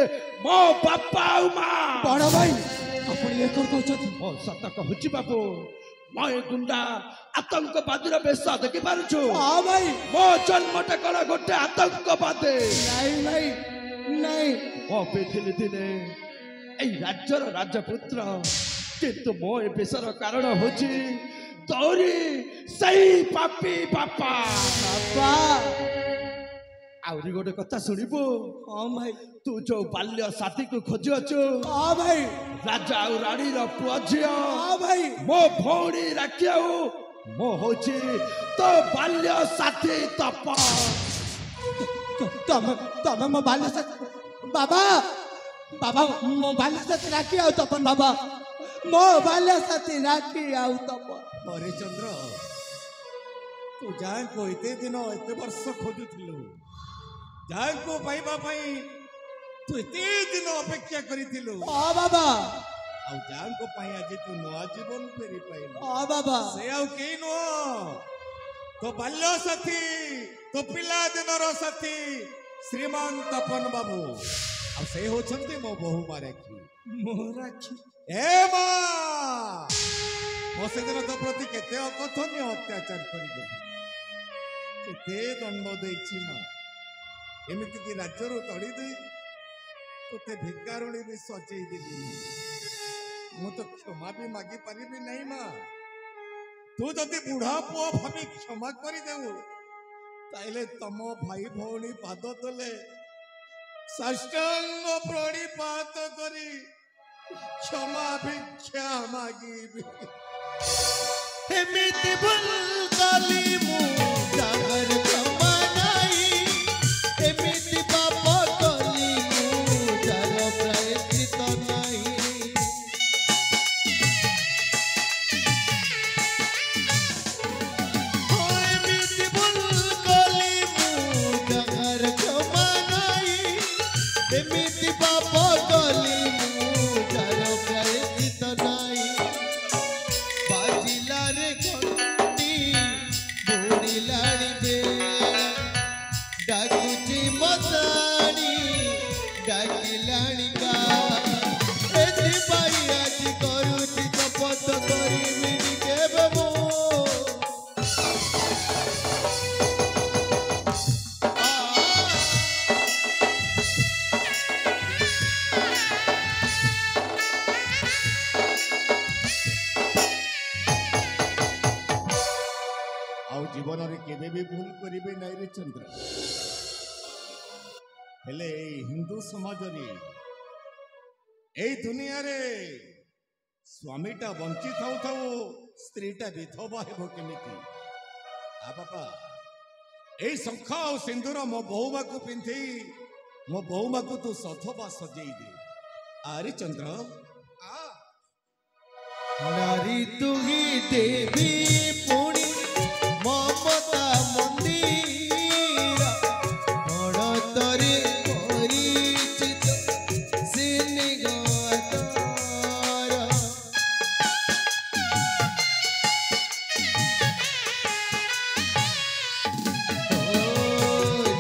मो बापा उमा बड़ भाई आपण ये कौन कहउछथि मो सत कहूची बाबू मैं गुंडा आतंकवादी बेश देखी पारुछु हां भाई मो जन्मटा कला गोटे आतंकवादी नहीं भाई नहीं मो बेथिली दिने ए राज्यर राजपुत्र किंतु मो ए बेशर कारण होची तोरी सही पापी बापा बापा ଆହୁରି ଗୋଟେ କଥା ଶୁଣିବୁ ହଁ ଭାଇ ତୁ ଯୋଉ ବାଲ୍ୟ ସାଥୀକୁ ଖୋଜୁଅଛୁ ହଁ ଭାଇ ରାଜା ଆଉ ରାଣୀର ପୁଅ ଝିଅ ହଁ ଭାଇ ମୋ ଭଉଣୀ ରାକ୍ଷୀ ଆଉ ମୁଁ ହଉଛି ତୋ ବାଲ୍ୟ ସାଥୀ ତପ ତମେ ତମେ ମୋ ବାଲ୍ୟ ସାଥୀ ବାବା ବାବା ମୋ ବାଲ୍ୟ ସାଥୀ ରାକ୍ଷୀ ଆଉ ତପନ ବାବା ମୋ ବାଲ୍ୟ ସାଥୀ ରାକ୍ଷୀ ଆଉ ତପନ ହରିଚନ୍ଦ୍ର ତୁ ଯାହାଙ୍କୁ ଏତେ ଦିନ ଏତେ ବର୍ଷ ଖୋଜୁଥିଲୁ ଯାହାଙ୍କୁ ପାଇବା ପାଇଁ ତୁ ଏତେ ଦିନ ଅପେକ୍ଷା କରିଥିଲୁ ହଁ ବାବା ଆଉ ଯାହାଙ୍କ ପାଇଁ ଆଜି ତୁ ନୂଆ ଜୀବନ ଫେରି ପାଇଲୁ ହଁ ବାବା ସେ ଆଉ କେହି ନୁହଁ ତୋ ବାଲ୍ୟ ସାଥୀ ତୋ ପିଲା ଦିନର ସାଥୀ ଶ୍ରୀମାନ ତପନ ବାବୁ ଆଉ ସେ ହଉଛନ୍ତି ମୋ ବୋହୂ ମା ରାକ୍ଷୀ ମୋ ରାକ୍ଷୀ ଏ ମା ମୋ ସେଦିନ ତୋ ପ୍ରତି କେତେ ଅକଥନୀୟ ଅତ୍ୟାଚାର କରିଦେଲି କେତେ ଦଣ୍ଡ ଦେଇଛି ମା ଏମିତିକି ରାଜ୍ୟରୁ ତଡ଼ି ଦେଇ ତୋତେ ଭିକାରୁଣୀ ବି ସଜେଇ ଦେଲି ମୁଁ ତ କ୍ଷମା ବି ମାଗି ପାରିବି ନାହିଁ ମା ତୁ ଯଦି ବୁଢା ପୁଅ ଭାବି କ୍ଷମା କରିଦେବୁ ତାହେଲେ ତମ ଭାଇ ଭଉଣୀ ପାଦ ତଳେ ସାଷ୍ଟାଙ୍ଗ ପ୍ରଣିପାତ କରି କ୍ଷମା ଭିକ୍ଷା ମାଗିବି ଏମିତି ଭୁଲ କଲି ମୁଁ ଯାହାର କ୍ଷମା ନାହିଁ ଏମିତି ପାପ କଲି ମୁଁ ଯାହାର ପ୍ରାୟଶ୍ଚିତ ନାହିଁ ଏମିତି ଭୁଲ କଲି ମୁଁ ଯାହାର କ୍ଷମା ନାହିଁ ଏମିତି ପାପ କଲି ମୁଁ ଯାହାର ପ୍ରାୟଶ୍ଚିତ ନାହିଁ ବାଜିଲାରେ ଘଣ୍ଟି ବୁଡ଼ିଲାଣି ବେଳା ଡାକୁଛି ମଶାଣି ଡାକିଲାଣି ଗାଁ ଏଥିପାଇଁ ଆଜି କରୁଛି ଶପଥ କରିବିନି କେବେ ମୁଁ ଆଉ ଜୀବନରେ କେବେ ବି ଭୁଲ କରିବେ ନାହିଁ ରେ ଚନ୍ଦ୍ର ହେଲେ ଏଇ ହିନ୍ଦୁ ସମାଜରେ ଏଇ ଦୁନିଆରେ ସ୍ୱାମୀଟା ବଞ୍ଚି ଥାଉ ଥାଉ ସ୍ତ୍ରୀଟା ବିଧବା ହେବ କେମିତି ବାପା ଏଇ ଶଙ୍ଖ ଆଉ ସିନ୍ଦୁର ମୋ ବୋହୂମାକୁ ପିନ୍ଧେଇ ମୋ ବୋହୂମାକୁ ତୁ ସଧବା ସଜେଇ ଦେ ଆରେ ଚନ୍ଦ୍ର ନାରୀ ତୁ ହିଁ ଦେବୀ ପୁଣି ମମତା ମନ୍ଦିର ଗଣତରେ ପରିଚିତ ସିନିଗତର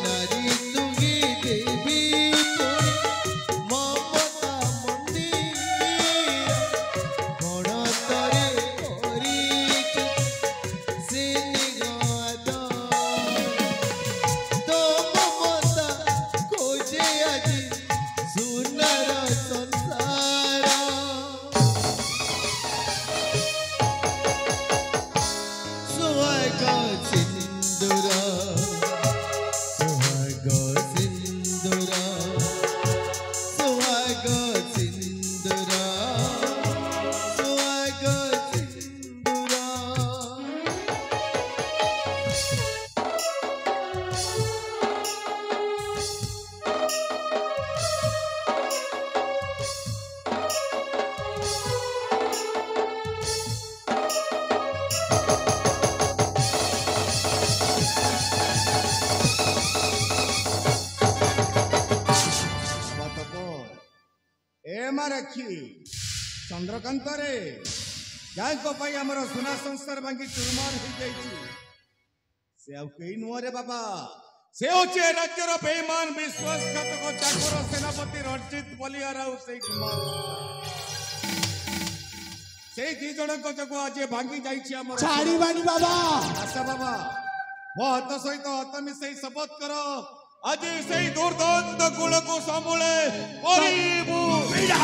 ନାରୀ ତୁ ହିଁ ଦେବୀ ପୁଣି ମମତା ମନ୍ଦିର ଗଣତରେ ପରିଚିତ ସିନିଗତର ତୋ ମମତା ଖୋଜେ ଆଜି ସୁନାର ସଂସାର ସୁହାଗ ସିନ୍ଦୁର ସୁହାଗ ସିନ୍ଦୁର ସୁହାଗ ସିନ୍ଦୁର ସୁହାଗ ସିନ୍ଦୁର ଏ ମା ରାକ୍ଷୀ ଚନ୍ଦ୍ରକାନ୍ତରେ ଯାହାଙ୍କ ପାଇଁ ଆମର ସୁନା ସଂସାର ଭାଙ୍ଗି ଚୁରମାର ହେଇଯାଇଛି ସେ ଆଉ କେହି ନୁହଁ ରେ ବାବା ସେ ହଉଛି ଏ ରାଜ୍ୟର ବେଇମାନ ବିଶ୍ୱାସଘାତକ ଚାକର ସେନାପତି ରଣଜିତ ବଲିଆର ଆଉ ସେଇ କୁମାର ସେଇ ଦି ଜଣଙ୍କ ଯୋଗୁଁ ଆଜି ଭାଙ୍ଗି ଯାଇଛି ଆମର ଛାଡ଼ିବାନି ବାବା ଆଶା ବାବା ମୋ ହାତ ସହିତ ହାତ ମିଶେଇ ଶପଥ କର ଆଜି ସେଇ ଦୁର୍ଦ୍ଦାନ୍ତ କୁଳକୁ ସମୂଳେ କରିବୁ ବିଡ଼ା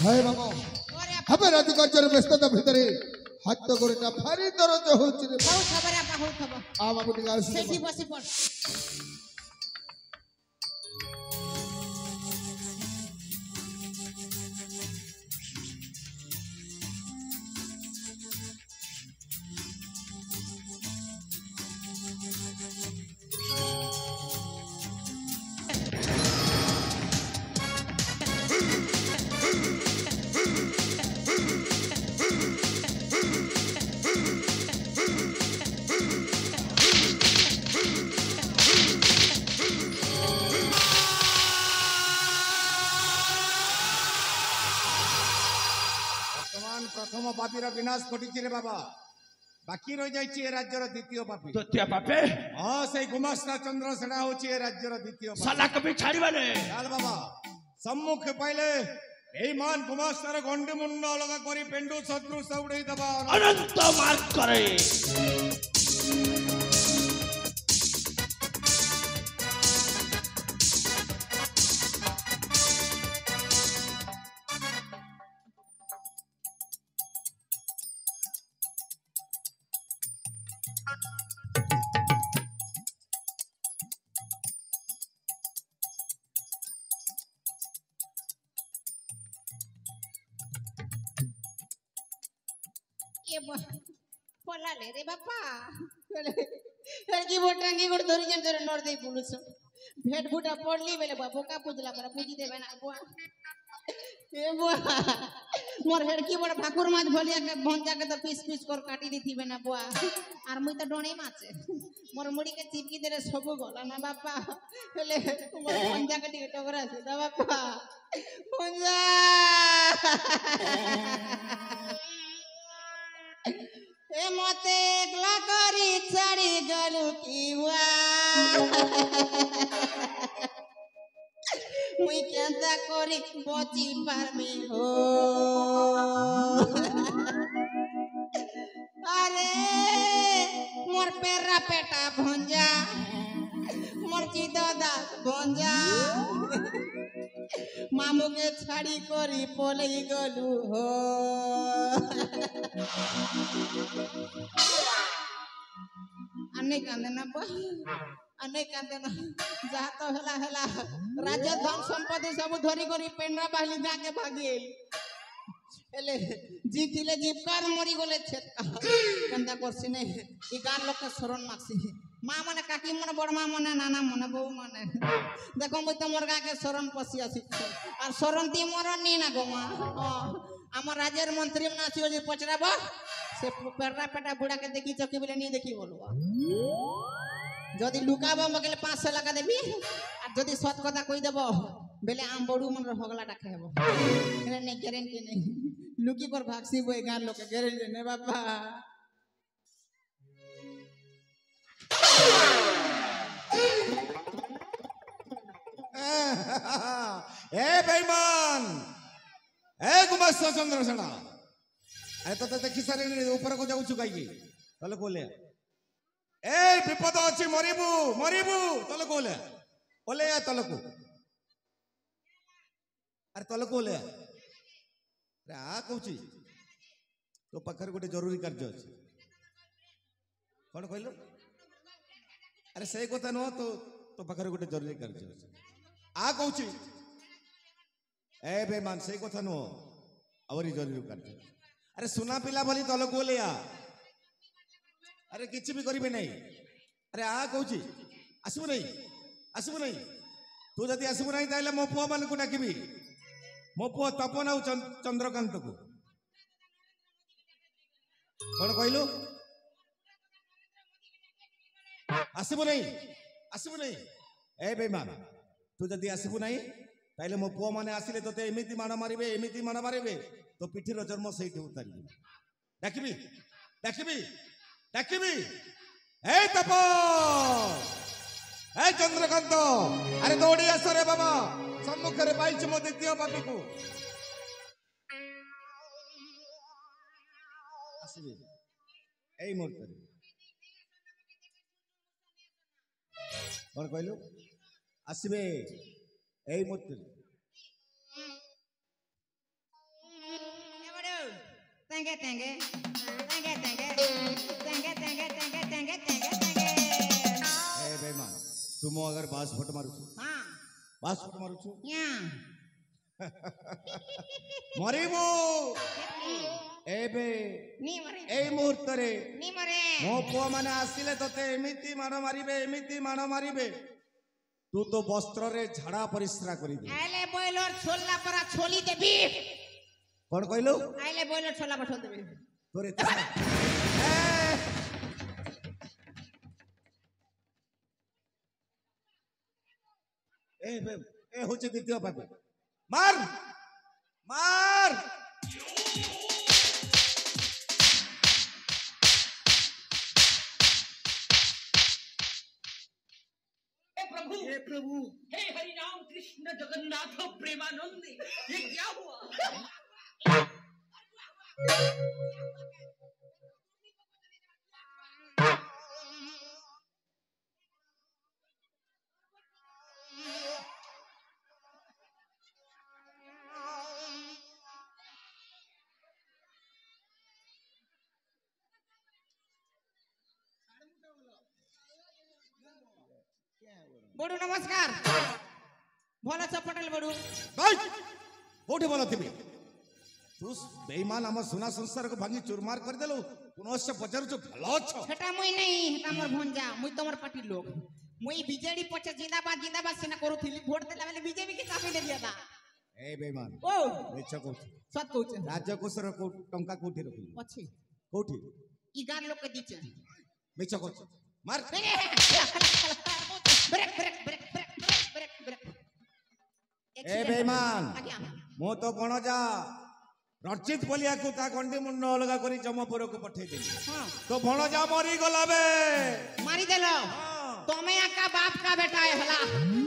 হায় মামা ওরে হবে রাজকার্যের ব্যস্ততা ভিতরে হাত করেটা ভারী দরজ হচ্ছে রে হউ খবর আপা হউ খবর আ বাবু টিকে আসি সেটি বসি পড় ବର୍ତ୍ତମାନ ପ୍ରଥମ ପାପୀର ବିନାଶ ଘଟିଛି ରେ ବାବା ବାକି ରହିଯାଇଛି ଏ ରାଜ୍ୟର ଦ୍ୱିତୀୟ ପାପୀ ଦ୍ୱିତୀୟ ପାପେ ହଁ ସେଇ ଗୁମାସ୍ତା ଚନ୍ଦ୍ର ସେନା ହଉଛି ଏ ରାଜ୍ୟର ଦ୍ୱିତୀୟ ପାପୀ ସାଲାକୁ ବି ଛାଡ଼ିବାନେ ଚାଲ ବାବା ସମ୍ମୁଖ ପାଇଲେ এই মান গুমাস্তার গন্ডি মুন্ড অলগা করি পেন্ডু সদৃশ উড়াই দেবা ଅନନ୍ତ ମାର୍ଗରେ ये पलाले रे बापा लड़की बोटांगी गुड़ धरी जन धरे नोर दे पुलिस भेट बुटा पड़ली बेले बाबू का पूजला पर पूजी देबे ना बुआ ए बुआ मोर लड़की बड़ ठाकुर माछ भलिया के भंजा के तो पीस पीस कर काटी दिथिबे ना बुआ आर मुई तो डोणे माछे मोर मुड़ी के चिपकी देरे सब गला ना बापा ले मोर भंजा के टिके टगरा से दा बापा भंजा ए मते एकला करी चढ़ी गलू किवा मुई केंता करी बची पारमी हो अरे मोर पेरा पेटा भंजा मोर चिदा दास भंजा मामू के छाड़ी करी पलई गलू हो अने कांदे ना बा अने कांदे ना जा तो हला राज्य धन संपत्ति सब धरी करी पेंडा बाहली जाके भागी एले जीतिले जीवकार मरी गले छेत कंदा करसी नै ई गान लोक के शरण मागसी मां माने काकी माने बड़ मां माने नाना माने बहू माने देखो मुई तो मोर गा के शरण पसी आसी और शरण ती मोर नी ना गोमा हमर राज्यर मंत्री ना छियो जे पचराबा से पेड़ा पेटा बुढ़ा के देखी चौकी बेले नहीं देखी बोलवा जदि लुकाबा मगले 500 लगा देबी आ जदि सत कथा कहि देबो बेले आम बड़ू मन हगला डाके हेबो एने नहीं गारंटी नहीं लुकी पर भागसी बोय गान लोग के गारंटी ने बाबा ए बेईमान ए गुमास्ता चंद्र सेना अरे तो देखी सारे ऊपर को जाऊँ कहीं तले कोले ए विपद अच्छी मरिबू मरिबू तले कोले ओले या तले को अरे तले कोले अरे आ कहूची तो पाखर गोटे जरूरी कार्य अच्छे कौन कहल अरे से कथा नुह तो पाखर गोटे जरूरी कार्य अच्छे आ कहूची ए बेमान से कथा नुह आवरी जरूरी कार्य अरे सुना पिला भली तल को ले अरे किसी भी करेंगे नहीं अरे आ कहूँ आसबू नहीं तू जदि आसबू नहीं ताले मो पुआ मान को डाकबी मो पुआ तपन आ चंद्रकांत को कौन कहलु आसबू नहीं ए बेईमान तू जदि आसबू नहीं ताले मो पुआ माने आसिले तोते एमिति माड़ मारिबे तो पिठीर जन्म से उतारी डाकबी डाकबी डाकबी ए तप ए चंद्रकांत अरे दौड़ी आस रे बाबा सम्मुख रे पाइछ मो द्वितीय पापी को आसबे एई मुहूर्त कौन कहलु आसबे एई मुहूर्त तेंगे तेंगे तेंगे तेंगे तेंगे तेंगे तेंगे तेंगे तेंगे तेंगे ए बेईमान तुम अगर बास फट मारू छु हां बास फट मारू छु या मरिबो एबे नी मरे এই মুহূর্তে नी मरे ମୋ ପୁଅ ମାନେ ଆସିଲେ ତତେ ଏମିତି ମାଡ଼ ମାରିବେ ଏମିତି ମାଡ଼ ମାରିବେ ତୁ ତ ବସ୍ତ୍ରରେ ଝାଡା ପରିସ୍ରା କରିଦେ आइले बॉयलर छोला परा छोली देबी କଣ କହିଲୁ आइले बॉयलर छोला पर छोल देबी ତୋର ଏତେ ଏ ହଉଛି ଦ୍ୱିତୀୟ ପାପି ମାର ମାର हे प्रभु हे हरि राम कृष्ण जगन्नाथ प्रेमानंद ये क्या हुआ बड़ू नमस्कार भल छ पटेल बड़ू ଭାଇ କୋଉଠି ଭଲ ଥିବି ତୁ ବେଇମାନ ଆମ ସୁନା ସଂସାରକୁ ଭାଙ୍ଗି ଚୁରମାର କରିଦେଲୁ ପୁନଶ୍ଚ ପଚାରୁଛୁ ଭଲ ଅଛ सेटा मुई नहीं हेटा मोर भंजा मुई तमर पार्टी लोग मुई बीजेडी पछे जिंदाबाद सेना करूथिली वोट देला बेले बीजेपी के चापी दे दिया था ଏ ବେଇମାନ ओ ମିଛ କହୁଛୁ सत कहू छे ରାଜକୋଷର ଟଙ୍କା କୋଉଠି ରଖିଲୁ अछि କୋଉଠି ई गान लोग के दीचे ମିଛ କହୁଛୁ ମାର break break break break break break ଏ ବେଇମାନ आज्ञा ମୁଁ ତ ଗଣଜା ରଚିତ ବଲିଆକୁ ତା ଗଣ୍ଡି ମୁଣ୍ଡ ଅଲଗା କରି ଜମପୁରକୁ ପଠେଇଦେଲି हां ତ ଭଣଜା ମରିଗଲା ବେ मारी देलो तमे आका बाप का बेटा है हला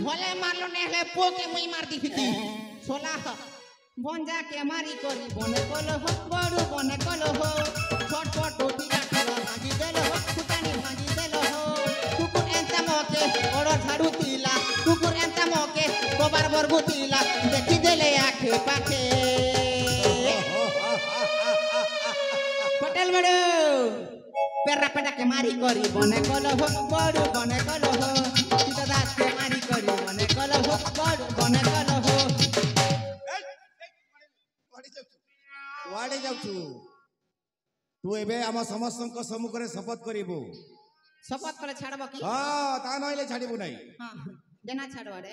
भले मारलो ने हले पो के मुई मार दी थी सोला भंजा के मारी करी बने कलो हो बड़ू बने कलो हो छोट छोट टोटी काटलो भाजी देलो हो कुटानी भाजी देलो हो कुकुर एंता मोके ओड़ो झाड़ू तीला कुकुर एंता मोके गोबर बरगु तीला देखी देले आखे पाखे पटेल बड़ू पेरा पेटा के मारी करी बने कलो हो बड़ू बने कलो हो सीता दास के मारी करी बने कलो हो बड़ू बने कलो हो କୁଆଡେ ଯାଉଛୁ ତୁ ଏବେ ଆମ ସମସ୍ତଙ୍କ ସମ୍ମୁଖରେ ଶପଥ କରିବୁ शपथ करे छाड़ब की ହଁ ତା ନହେଲେ ଛାଡ଼ିବୁ ନାହିଁ हां देना छाड़ब रे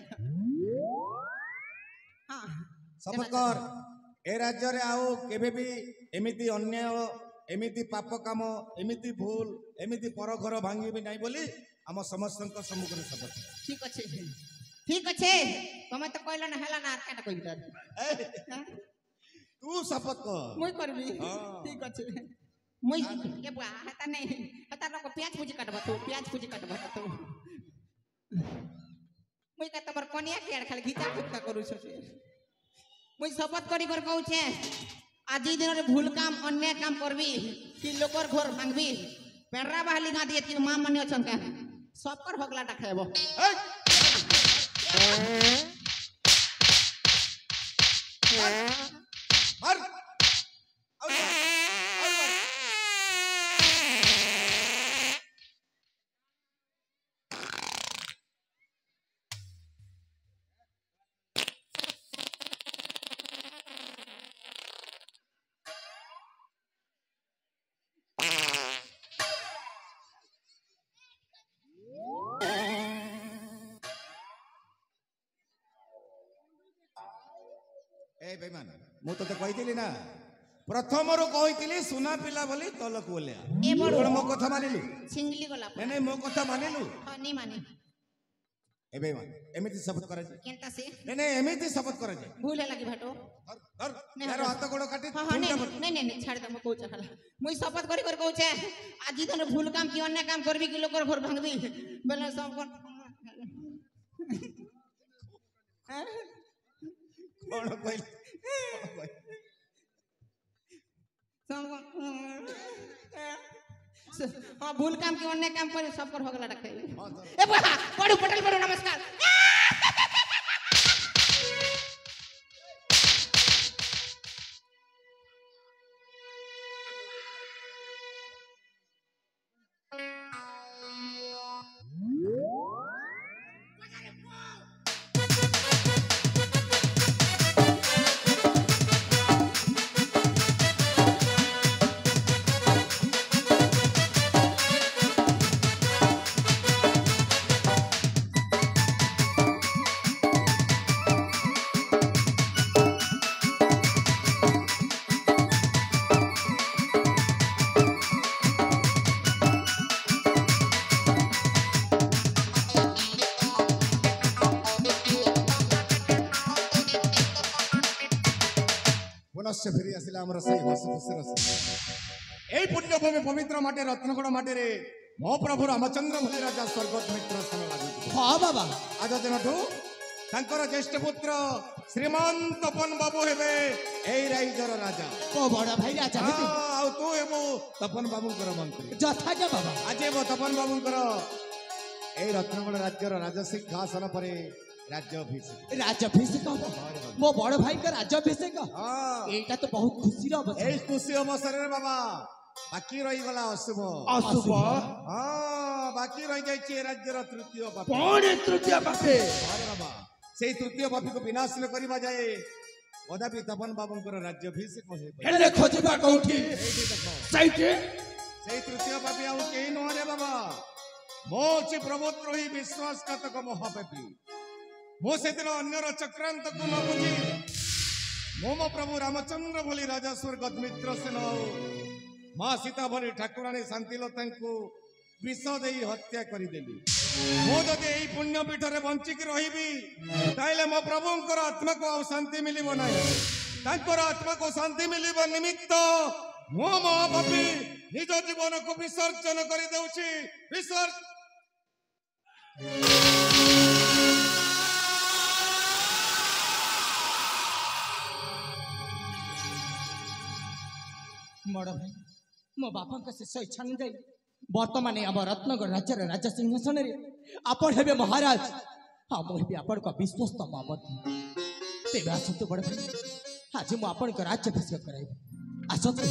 हां ଶପଥ କର ଏ ରାଜ୍ୟରେ ଆଉ କେବେ ବି ଏମିତି ଅନ୍ୟାୟ ଏମିତି ପାପ କାମ ଏମିତି ଭୁଲ ଏମିତି ପର ଘର ଭାଙ୍ଗିବି ନାହିଁ ବୋଲି ଆମ ସମସ୍ତଙ୍କ ସମ୍ମୁଖରେ ଶପଥ ठीक अच्छे तमे तो कहलो ना हला ना आरकाटा कहि दे ତୁ ଶପଥ କର मुई करबी हाँ। ठीक अच्छे मुई के बुआ हता नहीं हता लोग प्याज पूजी काटबा तू प्याज पूजी काटबा तू मुई का तमर कनिया के खाली घिचा फुटका करू छे मुई शपथ करी कर कहू छे आज दिन रे भूल काम अन्य काम करबी कि लोकर घर भांगबी पेड़रा बहाली गा दिए कि मां मने अछन के सब पर हगला डाखेबो मार आउट मार ए बेईमान ମୁଁ ତତେ କହିଥିଲି ନା ପ୍ରଥମରୁ କହିଥିଲି ସୁନା ପିଲା ବୋଲି ତଲକୁ ଓଲିଆ ए बड़ो କଣ ମୋ କଥା ମାନିଲୁ सिंगली गला ନାଇଁ ନାଇଁ ମୋ କଥା ମାନିଲୁ हां नहीं माने ଏ ବେईମାନ ଏମିତି ଶପଥ କରାଯାଏ केनता से ନାଇଁ ନାଇଁ ଏମିତି ଶପଥ କରାଯାଏ भूल है लगी भाटो ଧର ଧର नहीं, यार ହାତ ଗୋଡ଼ କାଟି हाँ हाँ ତିନିଟା नहीं नहीं नहीं छाड़ दे मैं कहू चला मुई शपथ करी कर कहू छे आज दिन भूल काम कि अन्य काम करबी कि लोकर घर भांगबी बेले सब कर କଣ କହିଲି हाँ भूल काम की अन्य काम कर सब पर होगला रखे ए बुआ बड़ू पटेल बड़ू नमस्कार ଅବଶ୍ୟ ଫେରି ଆସିଲା ଆମର ସେଇ ହସ ଖୁସିର ଏଇ ପୁଣ୍ୟଭୂମି ପବିତ୍ର ମାଟି ରତ୍ନଗଡ଼ ମାଟିରେ ମୋ ପ୍ରଭୁ ରାମଚନ୍ଦ୍ର ଭଳି ରାଜା ସ୍ୱର୍ଗ ମିତ୍ର ସ୍ଥାନ ଲାଗୁଛି। ହଁ ବାବା ଆଜ ଦିନଠୁ ତାଙ୍କର ଜ୍ୟେଷ୍ଠ ପୁତ୍ର ଶ୍ରୀମାନ ତପନ ବାବୁ ହେବେ ଏଇ ରାଇଜର ରାଜା। ମୋ ବଡ ଭାଇ ରାଜା ହେବେ। ଆଉ ତୁ ହେବୁ ତପନ ବାବୁଙ୍କର ମନ୍ତ୍ରୀ। ଯଥାଜ୍ଞା ବାବା। ଆଜି ହେବ ତପନ ବାବୁଙ୍କର ଏଇ ରତ୍ନଗଡ଼ ରାଜ୍ୟର ରାଜସିଂହାସନ ପରେ ରାଜ୍ୟାଭିଷେକ। ରାଜ୍ୟାଭିଷେକ ହବ ମୋ ବଡ ଭାଇଙ୍କ ରାଜ୍ୟାଭିଷେକ। ହଁ ଏଇଟା ତ ବହୁତ ଖୁସିର ଅବସର। ଏଇ ଖୁସି ଅବସରରେ ବାବା ବାକି ରହିଗଲା ଅଶୁଭ। ଅଶୁଭ ହଁ ବାକି ରହିଯାଇଛି ଏ ରାଜ୍ୟର ତୃତୀୟ ପାପୀ। ପୁଣି ତୃତୀୟ ପାପୀ। ଆରେ ବାବା ସେଇ ତୃତୀୟ ପାପୀକୁ ବିନାଶ କରିବା ଯାଏ କଦାପି ତପନ ବାବୁଙ୍କର ରାଜ୍ୟାଭିଷେକ ହେଲେ ଖୋଜିବା କୋଉଠି? ସେଇଠି ସେଇ ତୃତୀୟ ପାପୀ ଆଉ କେହି ନୁହଁରେ ବାବା, ମୋ ଅଛି ପ୍ରଭୁଦ୍ରୋହୀ ବିଶ୍ୱାସଘାତକ ମହାପାପୀ। ମୁଁ ସେଦିନ ଅନ୍ୟର ଚକ୍ରାନ୍ତକୁ ନ ବୁଝି ମୁଁ ମୋ ପ୍ରଭୁ ରାମଚନ୍ଦ୍ର ଭଳି ରାଜା ସ୍ୱର୍ଗ ମିତ୍ର ସେନ ମା ସୀତା ଭଳି ଠାକୁରାଣୀ ଶାନ୍ତିଲତାଙ୍କୁ ବିଷ ଦେଇ ହତ୍ୟା କରିଦେଲି। ମୁଁ ଯଦି ଏଇ ପୁଣ୍ୟ ପୀଠରେ ବଞ୍ଚିକି ରହିବି ତାହେଲେ ମୋ ପ୍ରଭୁଙ୍କର ଆତ୍ମାକୁ ଆଉ ଶାନ୍ତି ମିଳିବ ନାହିଁ। ତାଙ୍କର ଆତ୍ମାକୁ ଶାନ୍ତି ମିଳିବ ନିମିତ୍ତ ମୁଁ ମହାପାପୀ ନିଜ ଜୀବନକୁ ବିସର୍ଜନ କରିଦେଉଛି। ବଡ ଭାଇ ମୋ ବାପାଙ୍କ ଶେଷ ଇଚ୍ଛା ଅନୁଯାୟୀ ବର୍ତ୍ତମାନ ଆମ ରତ୍ନଗଡ଼ ରାଜ୍ୟର ରାଜା ସିଂହାସନରେ ଆପଣ ହେବେ ମହାରାଜ। ହଁ ମୁଁ ହେବି ଆପଣଙ୍କ ବିଶ୍ୱସ୍ତ ମାମତି। ତେବେ ଆସନ୍ତୁ ବଡ ଭାଇ, ଆଜି ମୁଁ ଆପଣଙ୍କ ରାଜ୍ୟାଭିଷେକ କରାଇବି। ଆସନ୍ତୁ।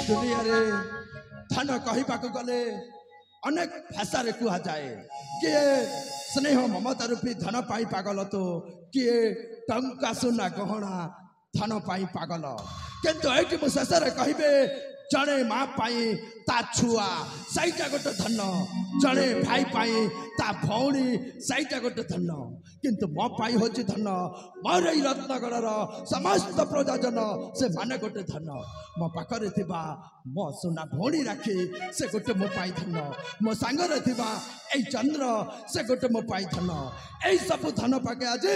ଦୁନିଆରେ ଧନ କହିବାକୁ ଗଲେ ଅନେକ ଭାଷାରେ କୁହାଯାଏ। କିଏ ସ୍ନେହ ମମତା ରୂପୀ ଧନ ପାଇଁ ପାଗଲ ତ କିଏ ଟଙ୍କା ସୁନା ଗହଣା ଧନ ପାଇଁ ପାଗଲ। କିନ୍ତୁ ଏଇଠି ମୁଁ ଶେଷରେ କହିବେ ଜଣେ ମା ପାଇଁ ତା ଛୁଆ ସେଇଟା ଗୋଟେ ଧନ, ଜଣେ ଭାଇ ପାଇଁ ତା ଭଉଣୀ ସେଇଟା ଗୋଟେ ଧନ। କିନ୍ତୁ ମୋ ପାଇଁ ହଉଛି ଧନ ମୋର ଏଇ ରତ୍ନଗଡ଼ର ସମସ୍ତ ପ୍ରଜାଜନ ସେମାନେ ଗୋଟେ ଧନ। ମୋ ପାଖରେ ଥିବା ମୋ ସୁନା ଭଉଣୀ ରାକ୍ଷୀ ସେ ଗୋଟେ ମୋ ପାଇଁ ଧନ, ମୋ ସାଙ୍ଗରେ ଥିବା ଏଇ ଚନ୍ଦ୍ର ସେ ଗୋଟେ ମୋ ପାଇଁ ଧନ। ଏଇ ସବୁ ଧନ ପାକେ ଆଜି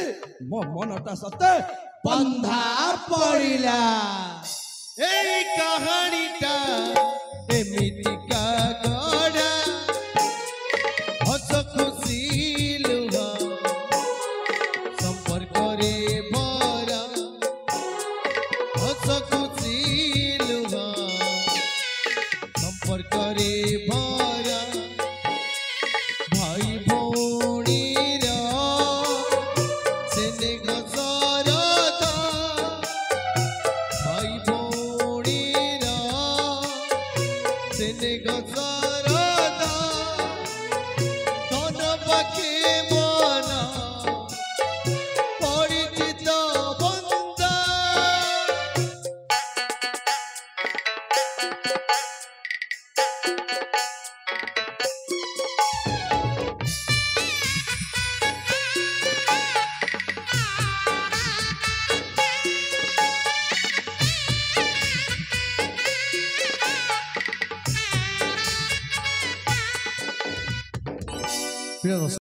ମୋ ମନଟା ସତେ ବନ୍ଧା ପଡ଼ିଲା। এই কাহানিটা এমিতিকা গড়া হস খুশি লুহা সম্পর্করে ভরা হস খুশি লুহা সম্পর্করে ভরা ভাই ভৌণীর স্নেহ সরতা ভাই স্নেহ সরতা ধন পাখি মনা পরিচিত বন্ধা প্রিয় দর্শক